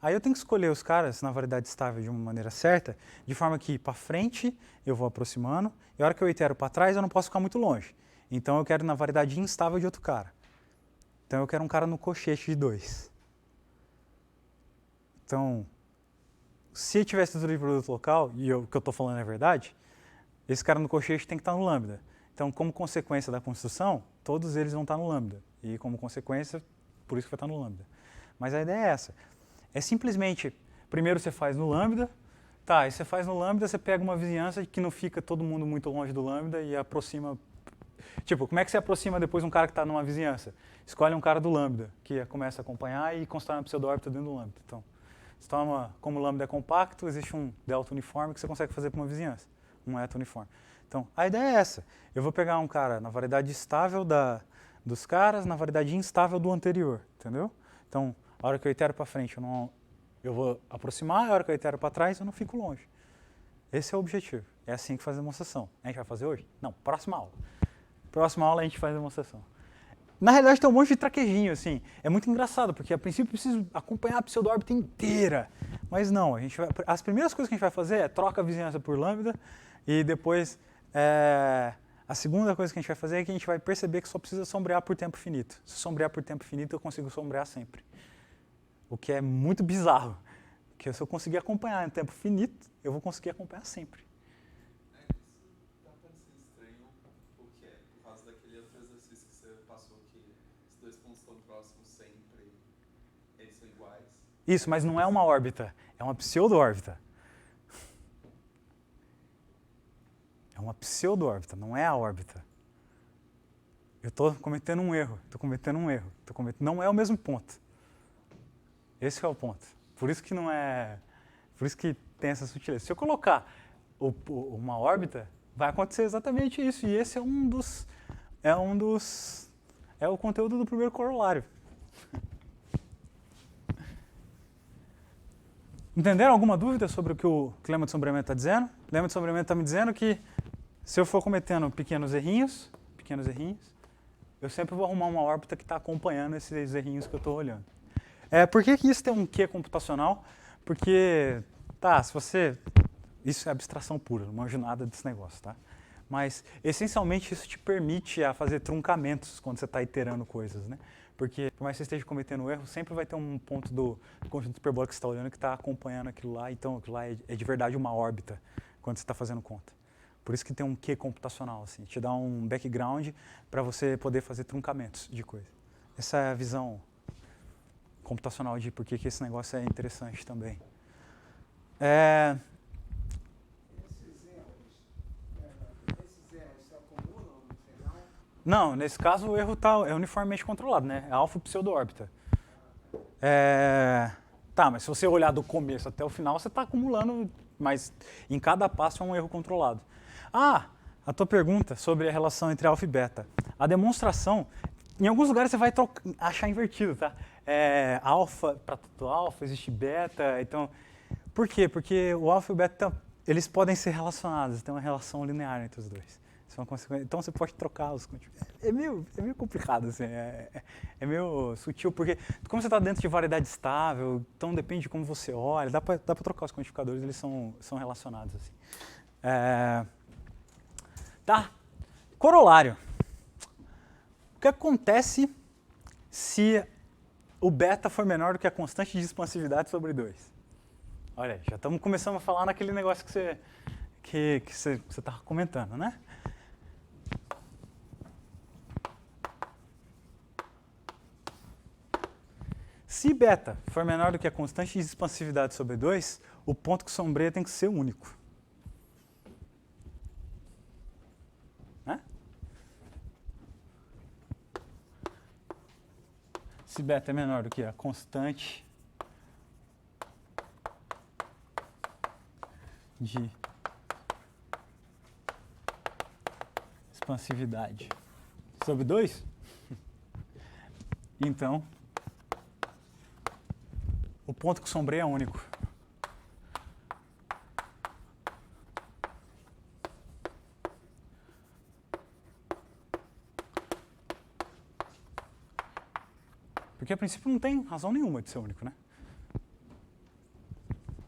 Aí eu tenho que escolher os caras na variedade estável de uma maneira certa, de forma que para frente eu vou aproximando, e a hora que eu itero para trás eu não posso ficar muito longe. Então eu quero na variedade instável de outro cara. Então eu quero um cara no cochete de 2. Então, se tiver estrutura de produto local, e o que eu estou falando é verdade, esse cara no cochete tem que estar no lambda. Então, como consequência da construção, todos eles vão estar no lambda. E como consequência, por isso que vai estar no lambda. Mas a ideia é essa. É simplesmente, primeiro você faz no lambda, e você faz no lambda, você pega uma vizinhança que não fica todo mundo muito longe do lambda e aproxima. Tipo, como é que você aproxima depois um cara que está numa vizinhança? Escolhe um cara do lambda, que começa a acompanhar e constrói uma pseudo-órbita dentro do lambda. Então, você toma, como o lambda é compacto, existe um delta uniforme que você consegue fazer para uma vizinhança, um eta uniforme. Então, a ideia é essa. Eu vou pegar um cara na variedade estável dos caras, na variedade instável do anterior, entendeu? Então, a hora que eu itero para frente, eu vou aproximar, a hora que eu itero para trás, eu não fico longe. Esse é o objetivo. É assim que faz a demonstração. A gente vai fazer hoje? Não, próxima aula. Próxima aula a gente faz a demonstração. Na realidade tem um monte de traquejinho, assim. É muito engraçado, porque a princípio eu preciso acompanhar a pseudo-órbita inteira. Mas não, as primeiras coisas que a gente vai fazer é troca a vizinhança por lambda, e depois a segunda coisa que a gente vai fazer é que a gente vai perceber que só precisa sombrear por tempo finito. Se sombrear por tempo finito, eu consigo sombrear sempre. O que é muito bizarro. Porque se eu conseguir acompanhar em tempo finito, eu vou conseguir acompanhar sempre. Isso tá parecendo estranho, porque por causa daquele outro exercício que você passou, que os dois pontos estão próximos sempre, eles são iguais. Isso, mas não é uma órbita, é uma pseudo-órbita. É uma pseudo-órbita, não é a órbita. Eu estou cometendo um erro, não é o mesmo ponto. Esse é o ponto. Por isso que não é... Por isso que tem essa sutileza. Se eu colocar uma órbita, vai acontecer exatamente isso. E esse é o conteúdo do primeiro corolário. Entenderam alguma dúvida sobre o que o lema de sombreamento está dizendo? O lema de sombreamento está me dizendo que se eu for cometendo pequenos errinhos, eu sempre vou arrumar uma órbita que está acompanhando esses errinhos que eu estou olhando. Por que isso tem um quê computacional? Porque, isso é abstração pura, não manjo nada desse negócio, tá? Mas, essencialmente, isso te permite a fazer truncamentos quando você está iterando coisas, né? Porque, por mais que você esteja cometendo erro, sempre vai ter um ponto do conjunto hiperbólico que você está olhando que está acompanhando aquilo lá, então aquilo lá é de verdade uma órbita quando você está fazendo conta. Por isso que tem um quê computacional, assim, te dá um background para você poder fazer truncamentos de coisa. Essa é a visão computacional de por que esse negócio é interessante também. Esses erros se acumulam no final? Não, nesse caso o erro é uniformemente controlado, né? É alfa pseudo-órbita. Mas se você olhar do começo até o final, você está acumulando, mas em cada passo é um erro controlado. A tua pergunta sobre a relação entre alfa e beta. A demonstração, em alguns lugares você vai achar invertido, tá? Alfa, para todo alfa, existe beta, então... Por quê? Porque o alfa e o beta, eles podem ser relacionados, tem uma relação linear entre os dois. Então você pode trocar os... É meio complicado, assim, é meio sutil, porque como você está dentro de variedade estável, então depende de como você olha, dá para trocar os quantificadores, eles são relacionados, assim. Corolário. O que acontece se o beta for menor do que a constante de expansividade sobre 2? Olha aí, já estamos começando a falar naquele negócio que você estava comentando, né? Se beta for menor do que a constante de expansividade sobre 2, o ponto que sombreia tem que ser único. Né? Se beta é menor do que a constante de expansividade sobre 2, então o ponto que sombreia é único. Porque a princípio não tem razão nenhuma de ser único, né?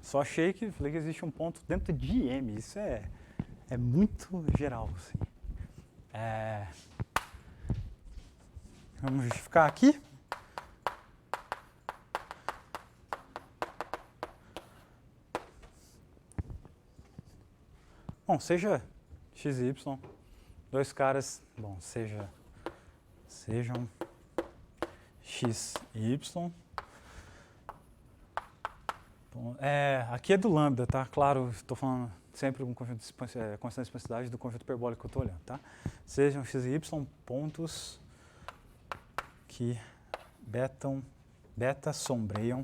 Só falei que existe um ponto dentro de M. Isso é muito geral, assim. Vamos justificar aqui. Bom, seja x e y, dois caras, bom, sejam x e y. Bom, aqui é do lambda, tá? Claro, estou falando sempre com constante de expansividade do conjunto hiperbólico que eu estou olhando, tá? Sejam x e y pontos que beta sombreiam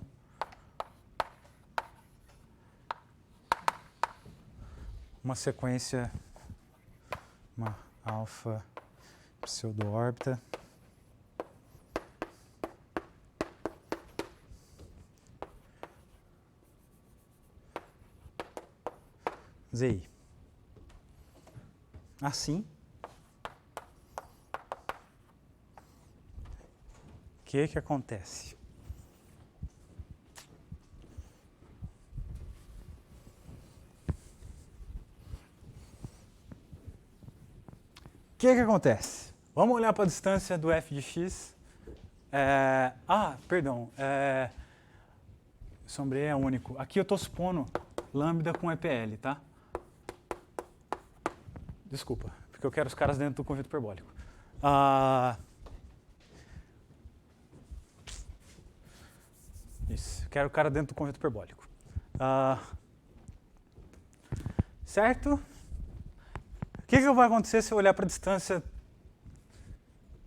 uma sequência, uma alfa pseudo-órbita ZI. Assim, o que acontece? O que acontece? Vamos olhar para a distância do f de x. Sombreia é único. Aqui eu estou supondo lambda com EPL, tá? Desculpa, porque eu quero os caras dentro do conjunto hiperbólico. Isso, quero o cara dentro do conjunto hiperbólico. Certo? O que vai acontecer se eu olhar para a distância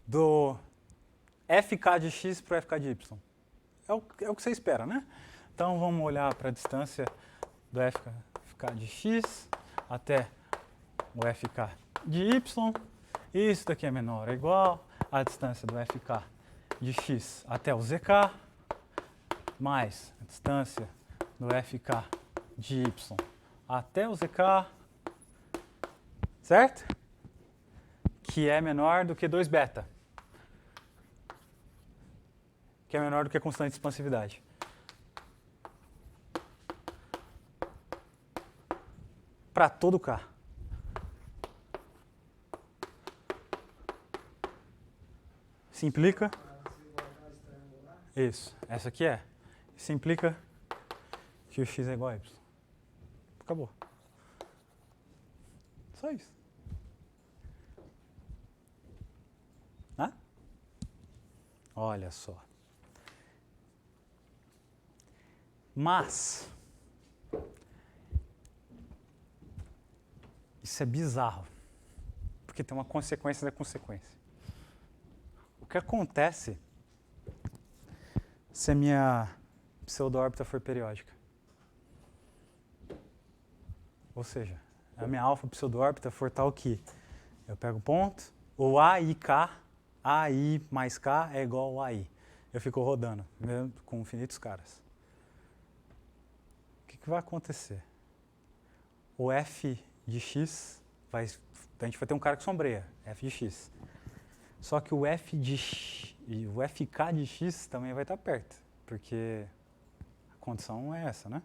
do fk de x para o fk de y? É o que você espera, né? Então vamos olhar para a distância do fk de x até o fk de y. Isso daqui é menor ou igual à distância do fk de x até o zk, mais a distância do fk de y até o zk, certo? Que é menor do que 2 beta, que é menor do que a constante de expansividade. Para todo K. Se implica? Isso. Essa aqui é. Isso implica que o x é igual a y. Acabou. Só isso. Hã? Olha só. Mas isso é bizarro, porque tem uma consequência da consequência. O que acontece se a minha pseudo-órbita for periódica? Ou seja, a minha alfa pseudo-órbita for tal que eu pego o ponto, o AI mais K é igual ao AI. Eu fico rodando, mesmo com infinitos caras. O que vai acontecer? O f de x, a gente vai ter um cara que sombreia, f de x. Só que o fk de x também vai estar perto, porque a condição é essa, né?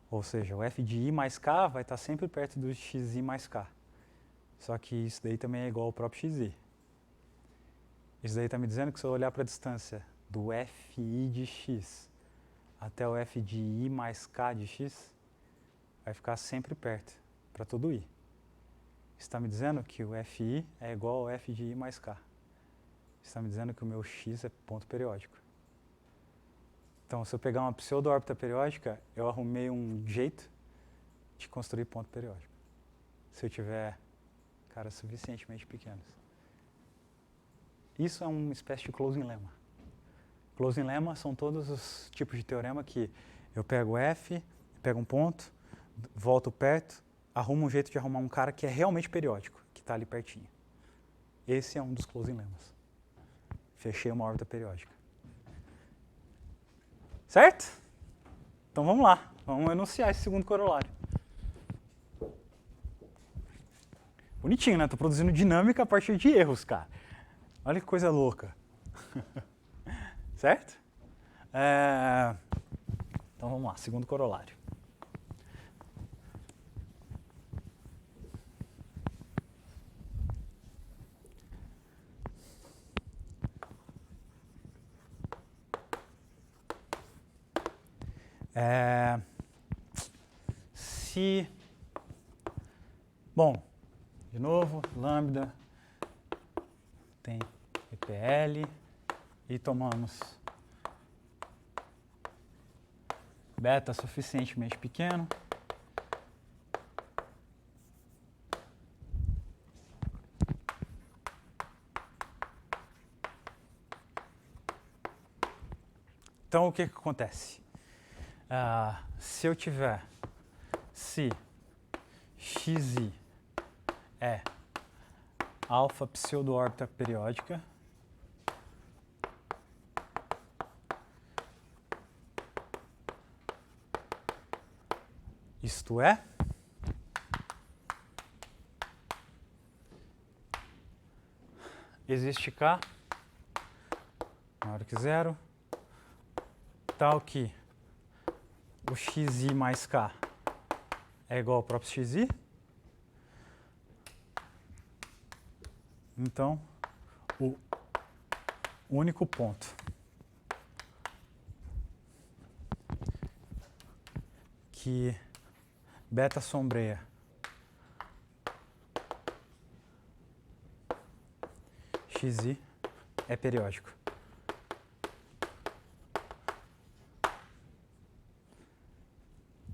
Ou seja, o f de i mais k vai estar sempre perto do xi mais k. Só que isso daí também é igual ao próprio xi. Isso daí está me dizendo que se eu olhar para a distância do fi de x até o f de i mais k de x, vai ficar sempre perto, para todo i. Isso está me dizendo que o fi é igual ao f de i mais k. Isso está me dizendo que o meu x é ponto periódico. Então, se eu pegar uma pseudo-órbita periódica, eu arrumei um jeito de construir ponto periódico. Se eu tiver caras suficientemente pequenos. Isso é uma espécie de closing lemma. Closing lemma são todos os tipos de teorema que eu pego F, pego um ponto, volto perto, arrumo um jeito de arrumar um cara que é realmente periódico, que está ali pertinho. Esse é um dos closing lemmas. Fechei uma órbita periódica. Certo? Então vamos lá. Vamos enunciar esse segundo corolário. Bonitinho, né? Estou produzindo dinâmica a partir de erros, cara. Olha que coisa louca. Certo? Então vamos lá, segundo corolário. Se, bom, de novo, lambda tem EPL e tomamos beta suficientemente pequeno, então o que acontece? Se eu tiver se xi é alfa pseudo-órbita periódica, isto é, existe K maior que zero, tal que o xi mais K é igual ao próprio xi. Então, o único ponto que beta sombreia xi é periódico.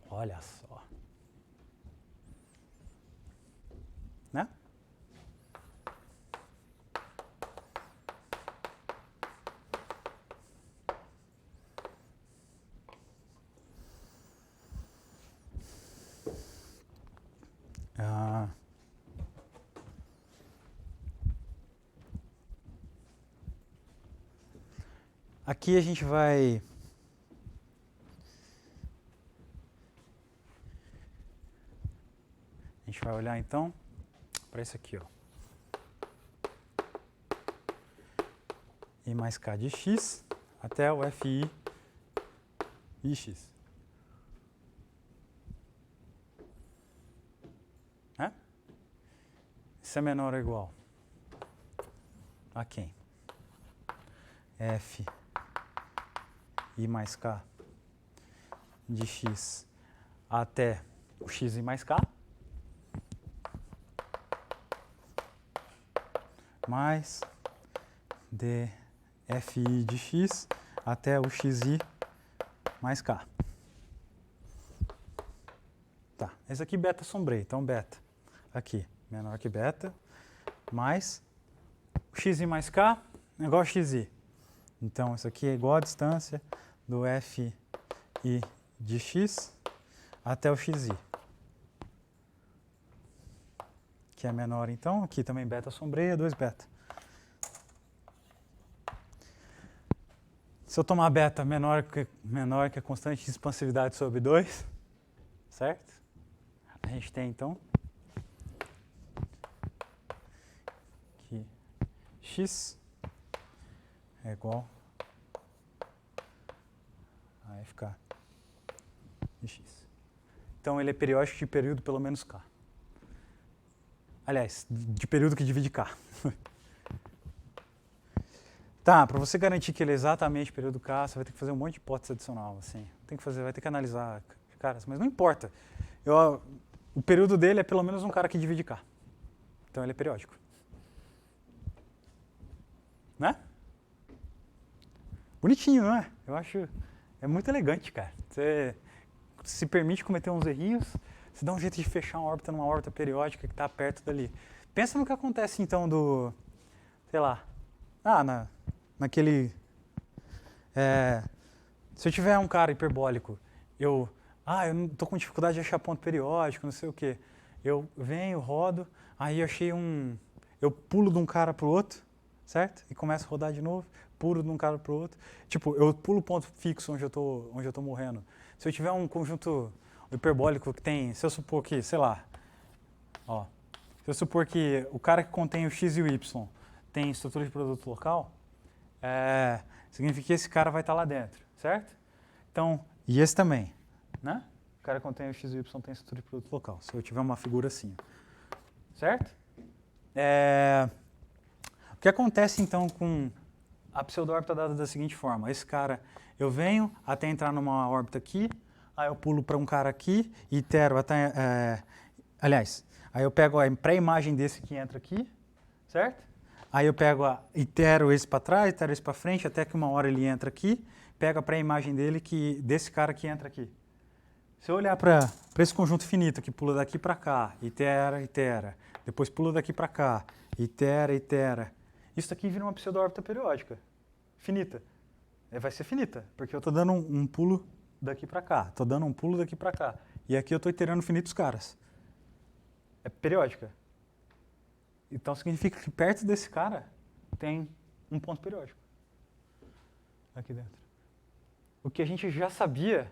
Olha só. Né? Aqui a gente vai olhar então para isso aqui, ó. I mais K de x até o Fi e x. Né? Isso é menor ou igual a quem? F I mais K de x até o xi mais K, mais dFi de x até o xi mais K. Tá, esse aqui beta sombreia, então beta aqui menor que beta, mais o xi mais K é igual a xi. Então, isso aqui é igual a distância do Fi de x até o xi, que é menor, então, aqui também beta sombreia, 2 beta. Se eu tomar beta menor que a constante de expansividade sobre 2, certo? A gente tem, então, que x é igual a FK de x. Então, ele é periódico de período pelo menos K. Aliás, de período que divide K. Tá, para você garantir que ele é exatamente período K, você vai ter que fazer um monte de hipótese adicional, assim. Vai ter que analisar caras, mas não importa. O período dele é pelo menos um cara que divide K. Então, ele é periódico. Né? Bonitinho, não é? Eu acho É muito elegante, cara. Você se permite cometer uns errinhos, você dá um jeito de fechar uma órbita numa órbita periódica que está perto dali. Pensa no que acontece então do, sei lá, naquele... se eu tiver um cara hiperbólico, eu não estou com dificuldade de achar ponto periódico, não sei o quê. Eu venho, rodo, aí eu pulo de um cara para o outro, certo? E começo a rodar de novo, pulo de um cara para o outro. Tipo, eu pulo o ponto fixo onde eu tô morrendo. Se eu tiver um conjunto hiperbólico que tem, se eu supor que, sei lá, se eu supor que o cara que contém o x e o y tem estrutura de produto local, significa que esse cara vai estar lá dentro, certo? Então, e esse também, né? O cara que contém o x e o y tem estrutura de produto local, se eu tiver uma figura assim, certo? O que acontece então com a pseudo-órbita dada da seguinte forma: esse cara, eu venho até entrar numa órbita aqui, aí eu pulo para um cara aqui, itero até... aí eu pego a pré-imagem desse que entra aqui, certo? Aí eu pego itero esse para trás, itero esse para frente, até que uma hora ele entra aqui, pego a pré-imagem desse cara que entra aqui. Se eu olhar para esse conjunto finito que pula daqui para cá, itera, itera, depois pula daqui para cá, itera, itera, isso aqui vira uma pseudo-órbita periódica, finita. Vai ser finita, porque eu estou dando um pulo daqui para cá, estou dando um pulo daqui para cá. E aqui eu estou iterando finitos caras. É periódica. Então significa que perto desse cara tem um ponto periódico. Aqui dentro. O que a gente já sabia,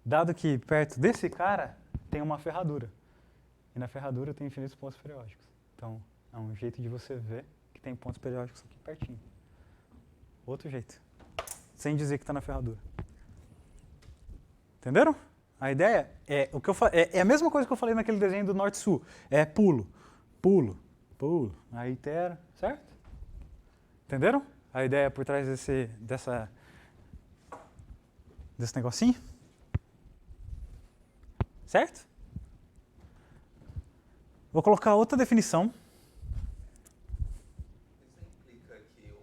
dado que perto desse cara tem uma ferradura. E na ferradura tem infinitos pontos periódicos. Então é um jeito de você ver que tem pontos periódicos aqui pertinho. Outro jeito. Sem dizer que está na ferradura. Entenderam? A ideia é a mesma coisa que eu falei naquele desenho do norte-sul. É pulo, pulo, pulo, aí itera, certo? Entenderam? A ideia por trás desse negocinho? Certo? Vou colocar outra definição. Isso implica que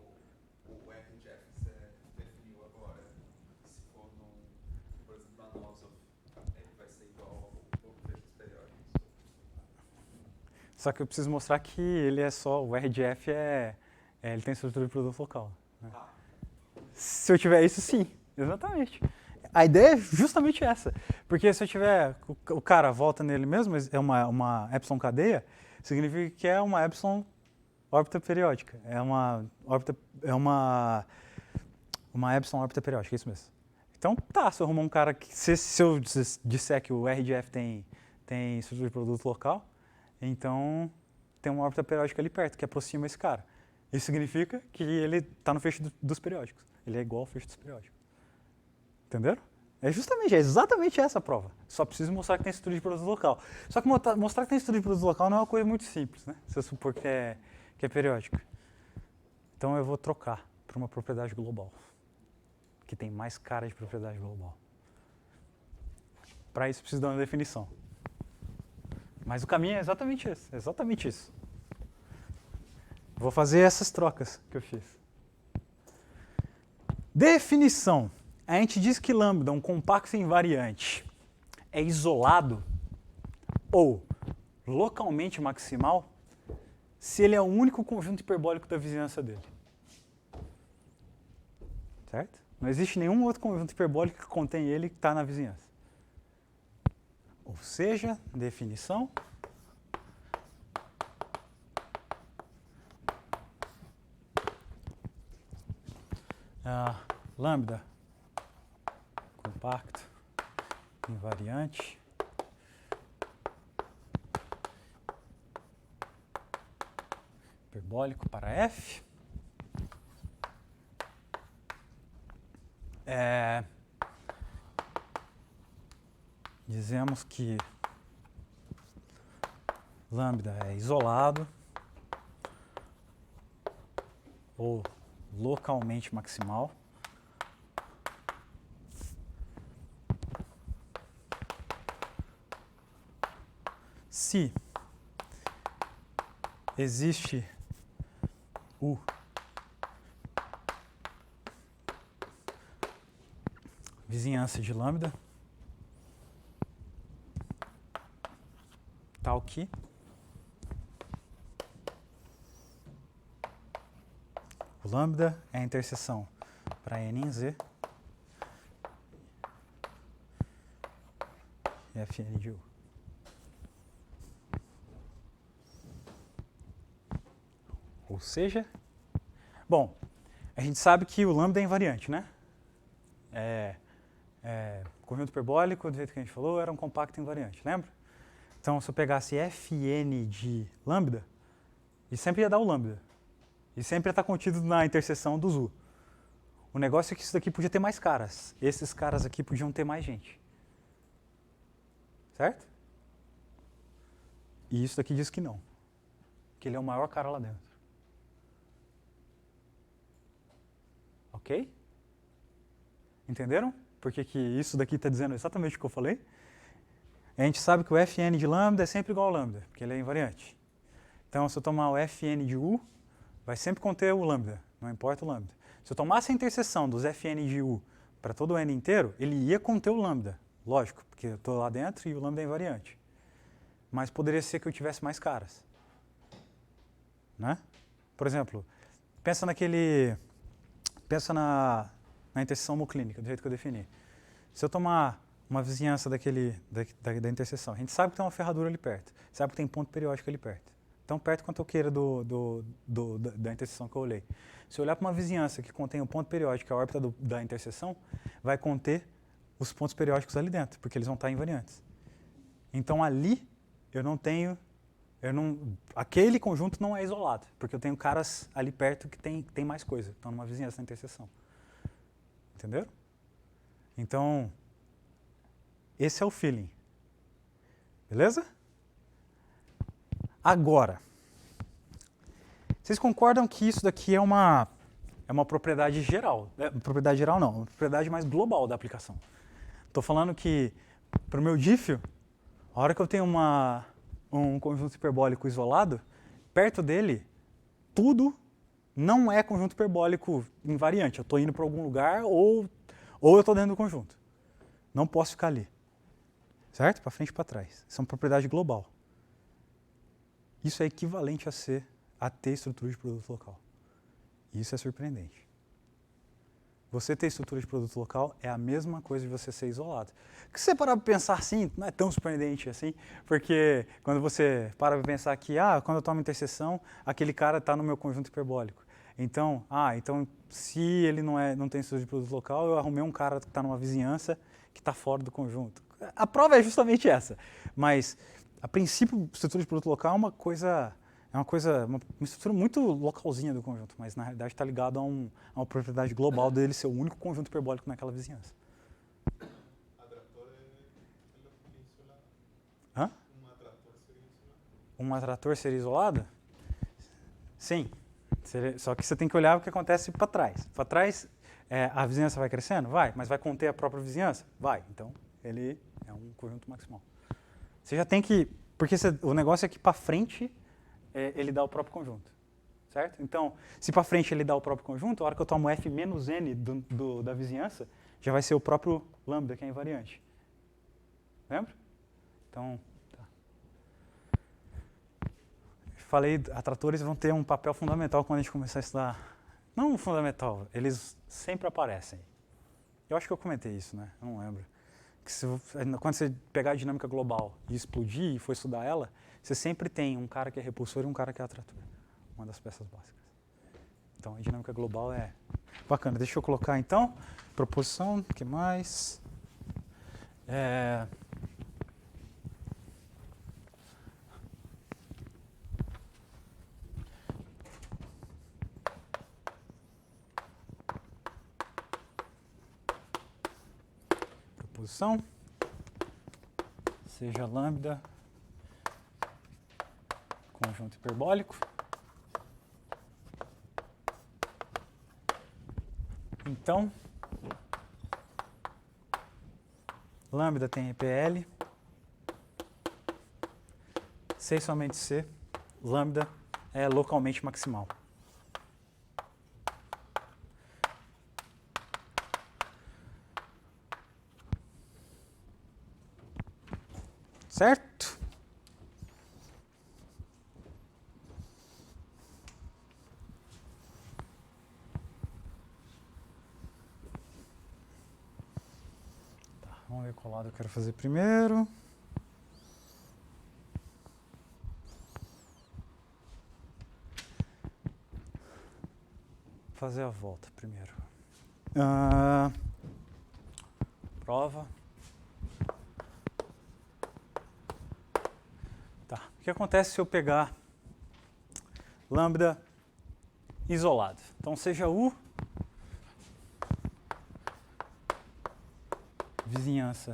o RGF que você definiu agora, se for por exemplo, na Nosov, ele vai ser igual ao fecho dos periódicos. Só que eu preciso mostrar que ele é só, o RGF ele tem estrutura de produto local. Né? Se eu tiver isso, sim, exatamente. A ideia é justamente essa, porque se eu tiver, o cara volta nele mesmo, é uma epsilon cadeia, significa que é uma epsilon órbita periódica, uma epsilon órbita periódica, é isso mesmo. Então tá, se eu arrumar um cara que, se eu disser que o RGF tem estrutura de produto local, então tem uma órbita periódica ali perto, que aproxima esse cara. Isso significa que ele está no fecho dos periódicos. Ele é igual ao fecho dos periódicos. Entenderam? É exatamente essa a prova. Só preciso mostrar que tem estrutura de produto local. Só que mostrar que tem estrutura de produto local não é uma coisa muito simples, né? Se eu supor que é periódico. Então eu vou trocar para uma propriedade global, que tem mais cara de propriedade global. Para isso preciso dar uma definição. Mas o caminho é exatamente esse, exatamente isso. Vou fazer essas trocas que eu fiz. Definição. A gente diz que lambda, um compacto invariante, é isolado ou localmente maximal se ele é o único conjunto hiperbólico da vizinhança dele. Certo? Não existe nenhum outro conjunto hiperbólico que contém ele que está na vizinhança. Ou seja, definição. Lambda, compacto, invariante. Hiperbólico para F. Dizemos que lambda é isolado ou localmente maximal. Se existe o vizinhança de lambda, tal que o lambda é a interseção para n em z e Fn de U. Ou seja, bom, a gente sabe que o lambda é invariante, né? Conjunto hiperbólico, do jeito que a gente falou, era um compacto invariante, lembra? Então, se eu pegasse Fn de lambda, e sempre ia dar o lambda. E sempre ia estar contido na interseção dos U. O negócio é que isso daqui podia ter mais caras. Esses caras aqui podiam ter mais gente. Certo? E isso daqui diz que não. Que ele é o maior cara lá dentro. Ok? Entenderam? Porque que isso daqui está dizendo exatamente o que eu falei? A gente sabe que o Fn de lambda é sempre igual ao lambda, porque ele é invariante. Então, se eu tomar o Fn de U, vai sempre conter o lambda, não importa o lambda. Se eu tomasse a interseção dos Fn de U para todo o n inteiro, ele ia conter o lambda. Lógico, porque eu estou lá dentro e o lambda é invariante. Mas poderia ser que eu tivesse mais caras. Né? Por exemplo, pensa na interseção homoclínica, do jeito que eu defini. Se eu tomar uma vizinhança da interseção, a gente sabe que tem uma ferradura ali perto, sabe que tem ponto periódico ali perto. Tão perto quanto eu queira da interseção que eu olhei. Se eu olhar para uma vizinhança que contém o ponto periódico, a órbita da interseção, vai conter os pontos periódicos ali dentro, porque eles vão estar invariantes. Então ali aquele conjunto não é isolado, porque eu tenho caras ali perto que tem mais coisa, estão numa vizinhança da interseção. Entenderam? Então, esse é o feeling. Beleza? Agora, vocês concordam que isso daqui é uma propriedade geral? Propriedade geral não, uma propriedade mais global da aplicação. Estou falando que, para o meu dífio, a hora que eu tenho um conjunto hiperbólico isolado, perto dele, tudo não é conjunto hiperbólico invariante. Eu estou indo para algum lugar ou eu estou dentro do conjunto. Não posso ficar ali. Certo? Para frente e para trás. Isso é uma propriedade global. Isso é equivalente a ter estrutura de produto local. Isso é surpreendente. Você ter estrutura de produto local é a mesma coisa de você ser isolado. Se você parar para pensar assim, não é tão surpreendente assim, porque quando você para para pensar que, quando eu tomo interseção, aquele cara está no meu conjunto hiperbólico. Então, se ele não tem estrutura de produto local, eu arrumei um cara que está numa vizinhança que está fora do conjunto. A prova é justamente essa. Mas, a princípio, estrutura de produto local é uma estrutura muito localzinha do conjunto, mas na realidade está ligado a uma propriedade global dele ser o único conjunto hiperbólico naquela vizinhança. Hã? Um atrator seria isolado? Sim. Só que você tem que olhar o que acontece para trás. Para trás, a vizinhança vai crescendo? Vai. Mas vai conter a própria vizinhança? Vai. Então, ele é um conjunto maximal. Você já tem que... Porque o negócio é que para frente, ele dá o próprio conjunto. Certo? Então, se para frente ele dá o próprio conjunto, a hora que eu tomo f menos n da vizinhança, já vai ser o próprio lambda, que é invariante. Lembra? Então, tá. Falei, atratores vão ter um papel fundamental quando a gente começar a estudar. Não fundamental, eles sempre aparecem. Eu acho que eu comentei isso, né? Eu não lembro. Quando você pegar a dinâmica global e explodir e for estudar ela, você sempre tem um cara que é repulsor e um cara que é atrator. Uma das peças básicas. Então, a dinâmica global é bacana. Deixa eu colocar, então, proposição, o que mais? Proposição. Seja lambda conjunto hiperbólico. Então, lambda tem EPL, C e somente C, lambda é localmente maximal. certo? Tá, vamos ver qual lado eu quero fazer primeiro. Vou fazer a volta primeiro. Prova. Tá. O que acontece se eu pegar lambda isolado? Então, seja U vizinhança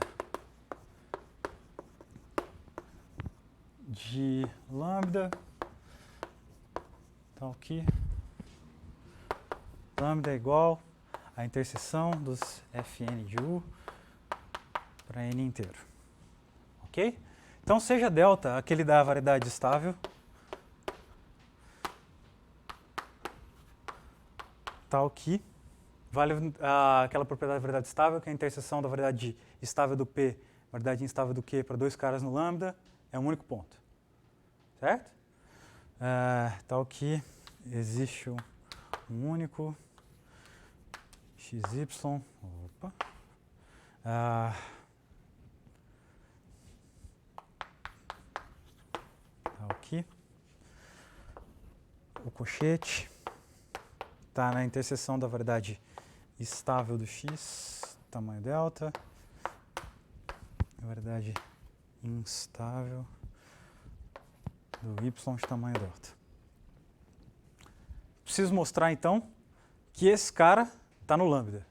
de lambda, então aqui, lambda é igual à interseção dos Fn de U para N inteiro. Ok? Então, seja delta aquele da variedade estável, tal que vale aquela propriedade da variedade estável, que é a interseção da variedade estável do P, variedade instável do Q para dois caras no lambda, é um único ponto. Certo? Tal que existe um único xy, opa, tal que o cochete está na interseção da variedade estável do x, tamanho delta, a variedade instável do y de tamanho delta. Preciso mostrar, então, que esse cara está no lambda.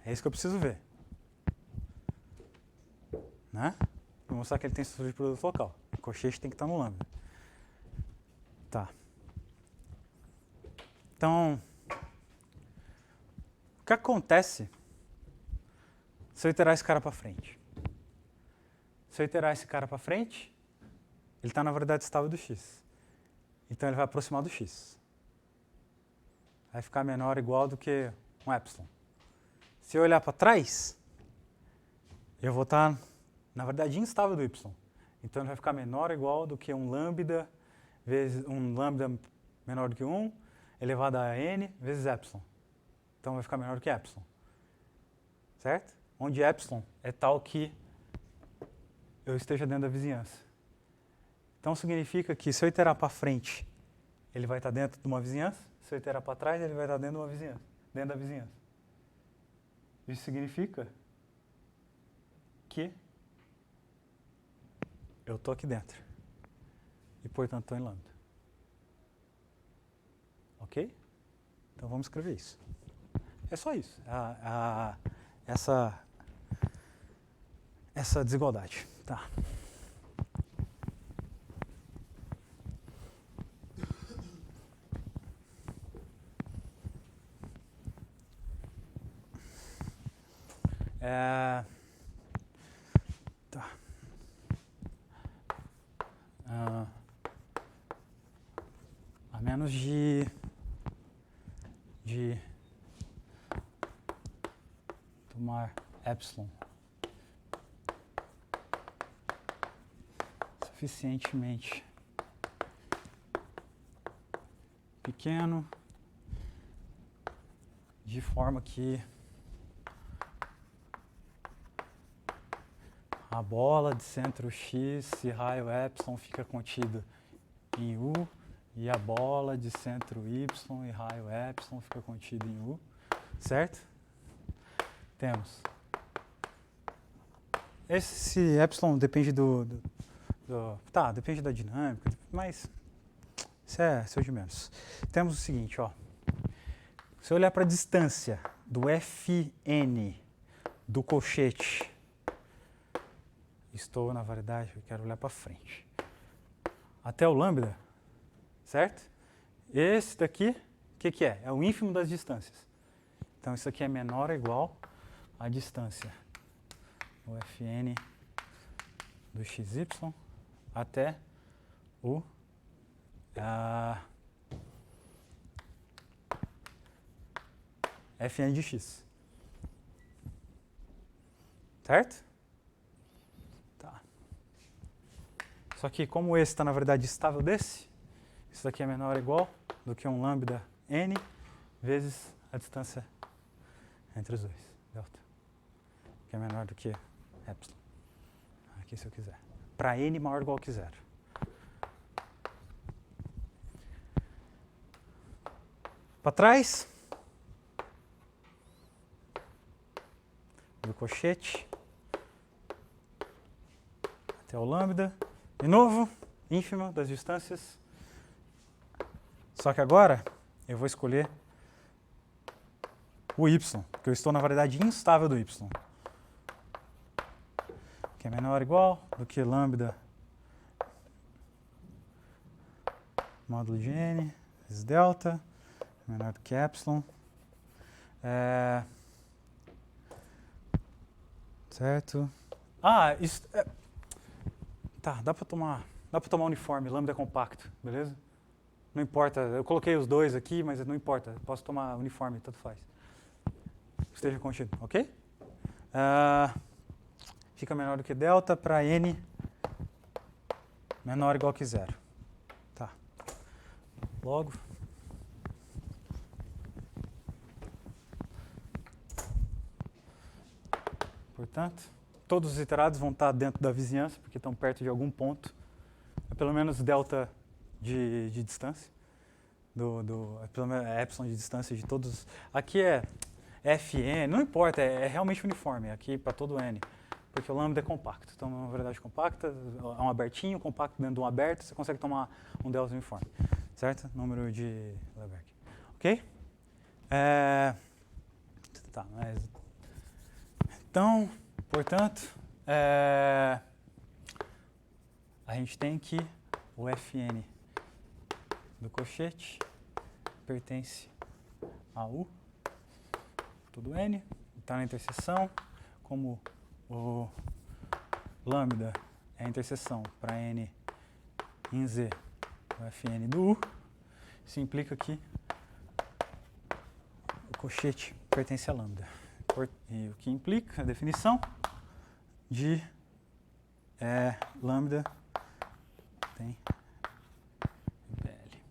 É isso que eu preciso ver. Né? Vou mostrar que ele tem estrutura de produto local. O cochete tem que estar no lambda. Tá. Então, o que acontece se eu iterar esse cara para frente? Se eu iterar esse cara para frente, ele está na variedade estável do x. Então, ele vai aproximar do x. Vai ficar menor ou igual do que um epsilon. Se eu olhar para trás, eu vou estar na variedade instável do y. Então, ele vai ficar menor ou igual do que um lambda vezes um lambda menor do que 1 elevado a n vezes epsilon. Então, vai ficar menor do que epsilon. Certo? Onde epsilon é tal que eu esteja dentro da vizinhança. Então, significa que se eu iterar para frente, ele vai estar dentro de uma vizinhança. Se eu iterar para trás, ele vai estar dentro de uma vizinhança, dentro da vizinhança. Isso significa que eu estou aqui dentro. E, portanto, estou em lambda. Ok? Então, vamos escrever isso. É só isso. Essa desigualdade. Tá. Tá. A menos de tomar epsilon suficientemente pequeno, de forma que a bola de centro x e raio epsilon fica contida em U, e a bola de centro y e raio epsilon fica contida em U, certo? Temos. Esse epsilon depende depende da dinâmica, mas isso é de menos. Temos o seguinte, ó. Se eu olhar para a distância do Fn do cochete, estou na variedade, eu quero olhar para frente, até o lambda, certo? Esse daqui, o que é? É o ínfimo das distâncias. Então, isso aqui é menor ou igual à distância do Fn do xy até o Fn de x. Certo? Tá. Só que como esse está, na verdade, estável desse, isso daqui é menor ou igual do que um lambda n vezes a distância entre os dois, delta, que é menor do que epsilon. Aqui se eu quiser. Para n maior ou igual que zero. Para trás, do cochete até o lambda. De novo, ínfima das distâncias. Só que agora eu vou escolher o y, porque eu estou na variedade instável do y, que é menor ou igual do que lambda módulo de n vezes delta, menor do que epsilon. Certo? Isso tá, dá para tomar uniforme, lambda é compacto, beleza? Não importa, eu coloquei os dois aqui, mas não importa, posso tomar uniforme, tanto faz. Esteja contido, ok? Fica menor do que delta para n menor ou igual que zero. Tá. Logo. Portanto, todos os iterados vão estar dentro da vizinhança, porque estão perto de algum ponto. É pelo menos delta de distância. Pelo menos epsilon de distância de todos. Aqui é Fn, não importa, é realmente uniforme aqui para todo n. Porque o lambda é compacto. Então, é uma variedade compacta, é um abertinho, compacto dentro de um aberto, você consegue tomar um delta uniforme. Certo? Número de Lebesgue. Ok? Tá, mas... Então, portanto, a gente tem que o Fn do cochete pertence a U, todo n, está na interseção, como o lambda é a interseção para n em z, o Fn do U, isso implica que o cochete pertence a lambda. E o que implica a definição de lambda tem PL.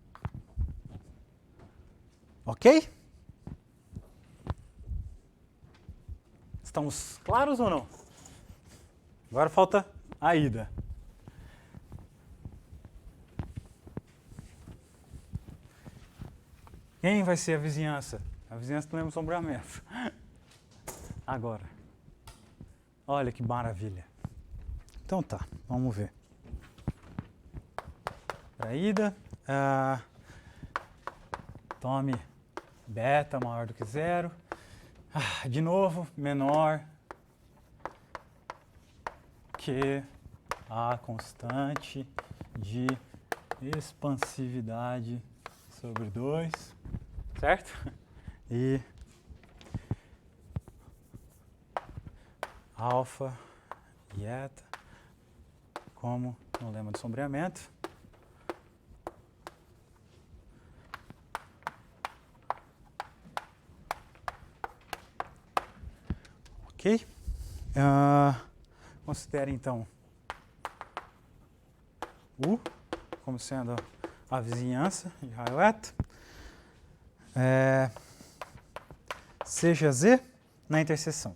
Ok? Estamos claros ou não? Agora falta a ida. Quem vai ser a vizinhança? A vizinhança tem um sombreamento. Agora. Olha que maravilha. Então tá, vamos ver. Para a ida, tome beta maior do que zero. De novo, menor que a constante de expansividade sobre 2, certo? E alfa e eta, como no lema de sombreamento. Ok? Considere então U como sendo a vizinhança de raio eta. Seja Z na interseção.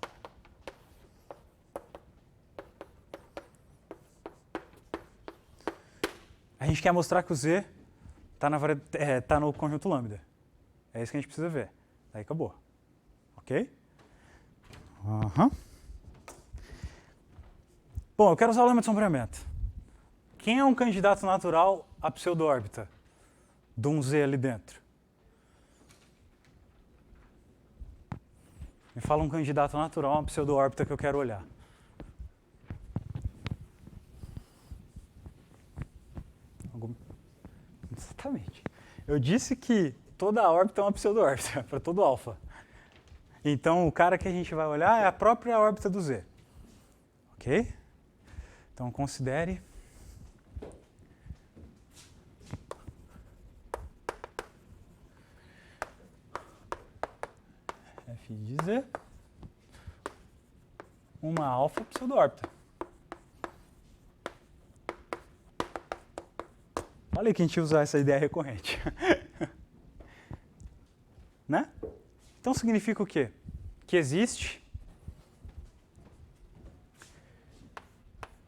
A gente quer mostrar que o Z está no conjunto lambda. É isso que a gente precisa ver. Aí acabou. Ok? Bom, eu quero usar o lema de sombreamento. Quem é um candidato natural à pseudo-órbita de um Z ali dentro? Me fala um candidato natural a uma pseudo-órbita que eu quero olhar. Exatamente. Eu disse que toda órbita é uma pseudo-órbita, para todo alfa. Então, o cara que a gente vai olhar é a própria órbita do Z. Ok? Então, considere F de Z uma alfa pseudo-órbita. Falei que a gente ia usar essa ideia recorrente. Né? Então significa o quê? Que existe,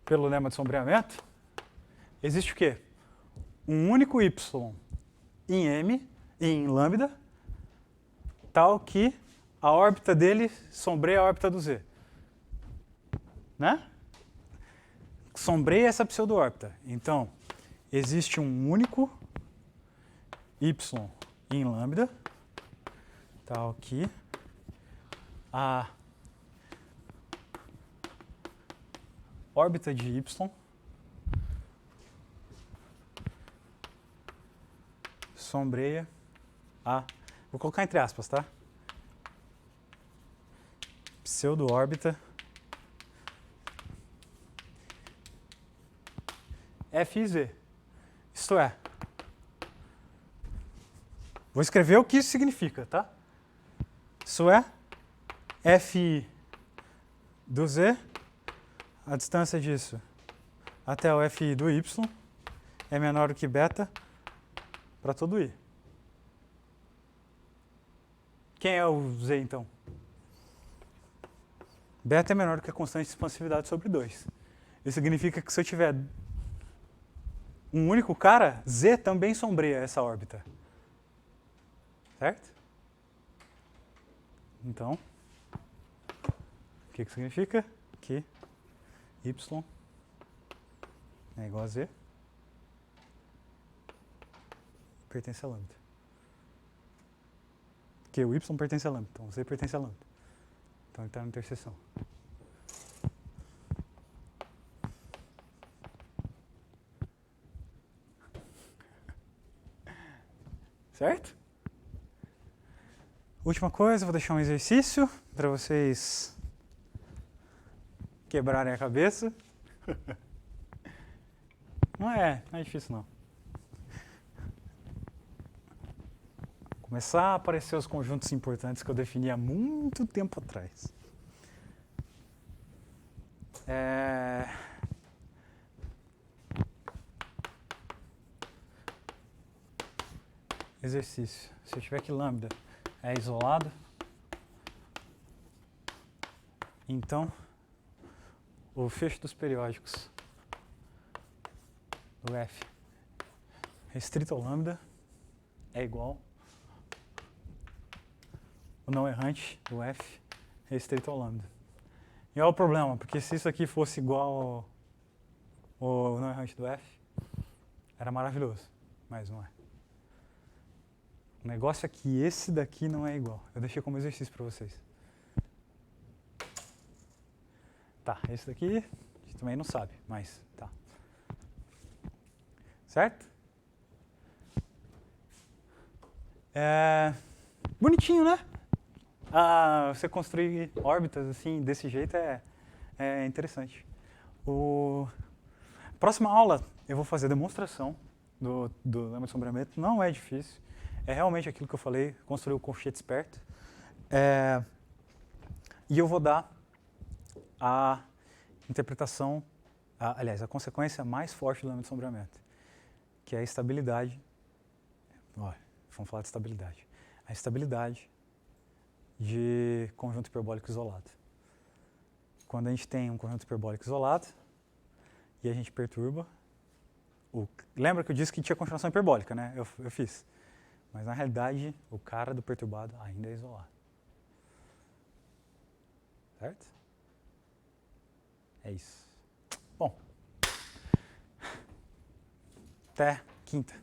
pelo lema de sombreamento, existe o quê? Um único y em m, em lambda, tal que a órbita dele sombreia a órbita do z. Né? Sombreia essa pseudo-órbita. Então, existe um único y em lambda, tal que a órbita de y sombreia a... Vou colocar entre aspas, tá? Pseudo-órbita F e Z. Isto é, vou escrever o que isso significa, tá? Isso é, F do Z, a distância disso até o F do Y é menor do que beta para todo I. Quem é o Z, então? Beta é menor do que a constante de expansividade sobre 2. Isso significa que se eu tiver um único cara, Z também sombreia essa órbita. Certo? Então, o que significa? Que Y é igual a Z pertence a lambda. Porque o Y pertence a lambda, então Z pertence a lambda. Então ele está na interseção. Certo? Última coisa, vou deixar um exercício para vocês quebrarem a cabeça. Não é difícil não. Começar a aparecer os conjuntos importantes que eu defini há muito tempo atrás. Exercício. Se eu tiver que lambda é isolado, então o fecho dos periódicos do F restrito ao lambda é igual o não errante do F restrito ao lambda. E olha o problema, porque se isso aqui fosse igual ao não errante do F, era maravilhoso, mas não é. O negócio é que esse daqui não é igual. Eu deixei como exercício para vocês. Tá, esse daqui a gente também não sabe, mas tá. Certo? Bonitinho, né? Você construir órbitas assim, desse jeito é interessante. Próxima aula eu vou fazer demonstração do lema de sombreamento. Não é difícil. É realmente aquilo que eu falei, construir o colchete esperto. E eu vou dar a interpretação, aliás, a consequência mais forte do lema de sombreamento, que é a estabilidade. Olha, vamos falar de estabilidade. A estabilidade de conjunto hiperbólico isolado. Quando a gente tem um conjunto hiperbólico isolado e a gente perturba, lembra que eu disse que tinha continuação hiperbólica, né? Eu fiz. Mas na realidade, o cara do perturbado ainda é isolado. Certo? É isso. Bom. Até quinta.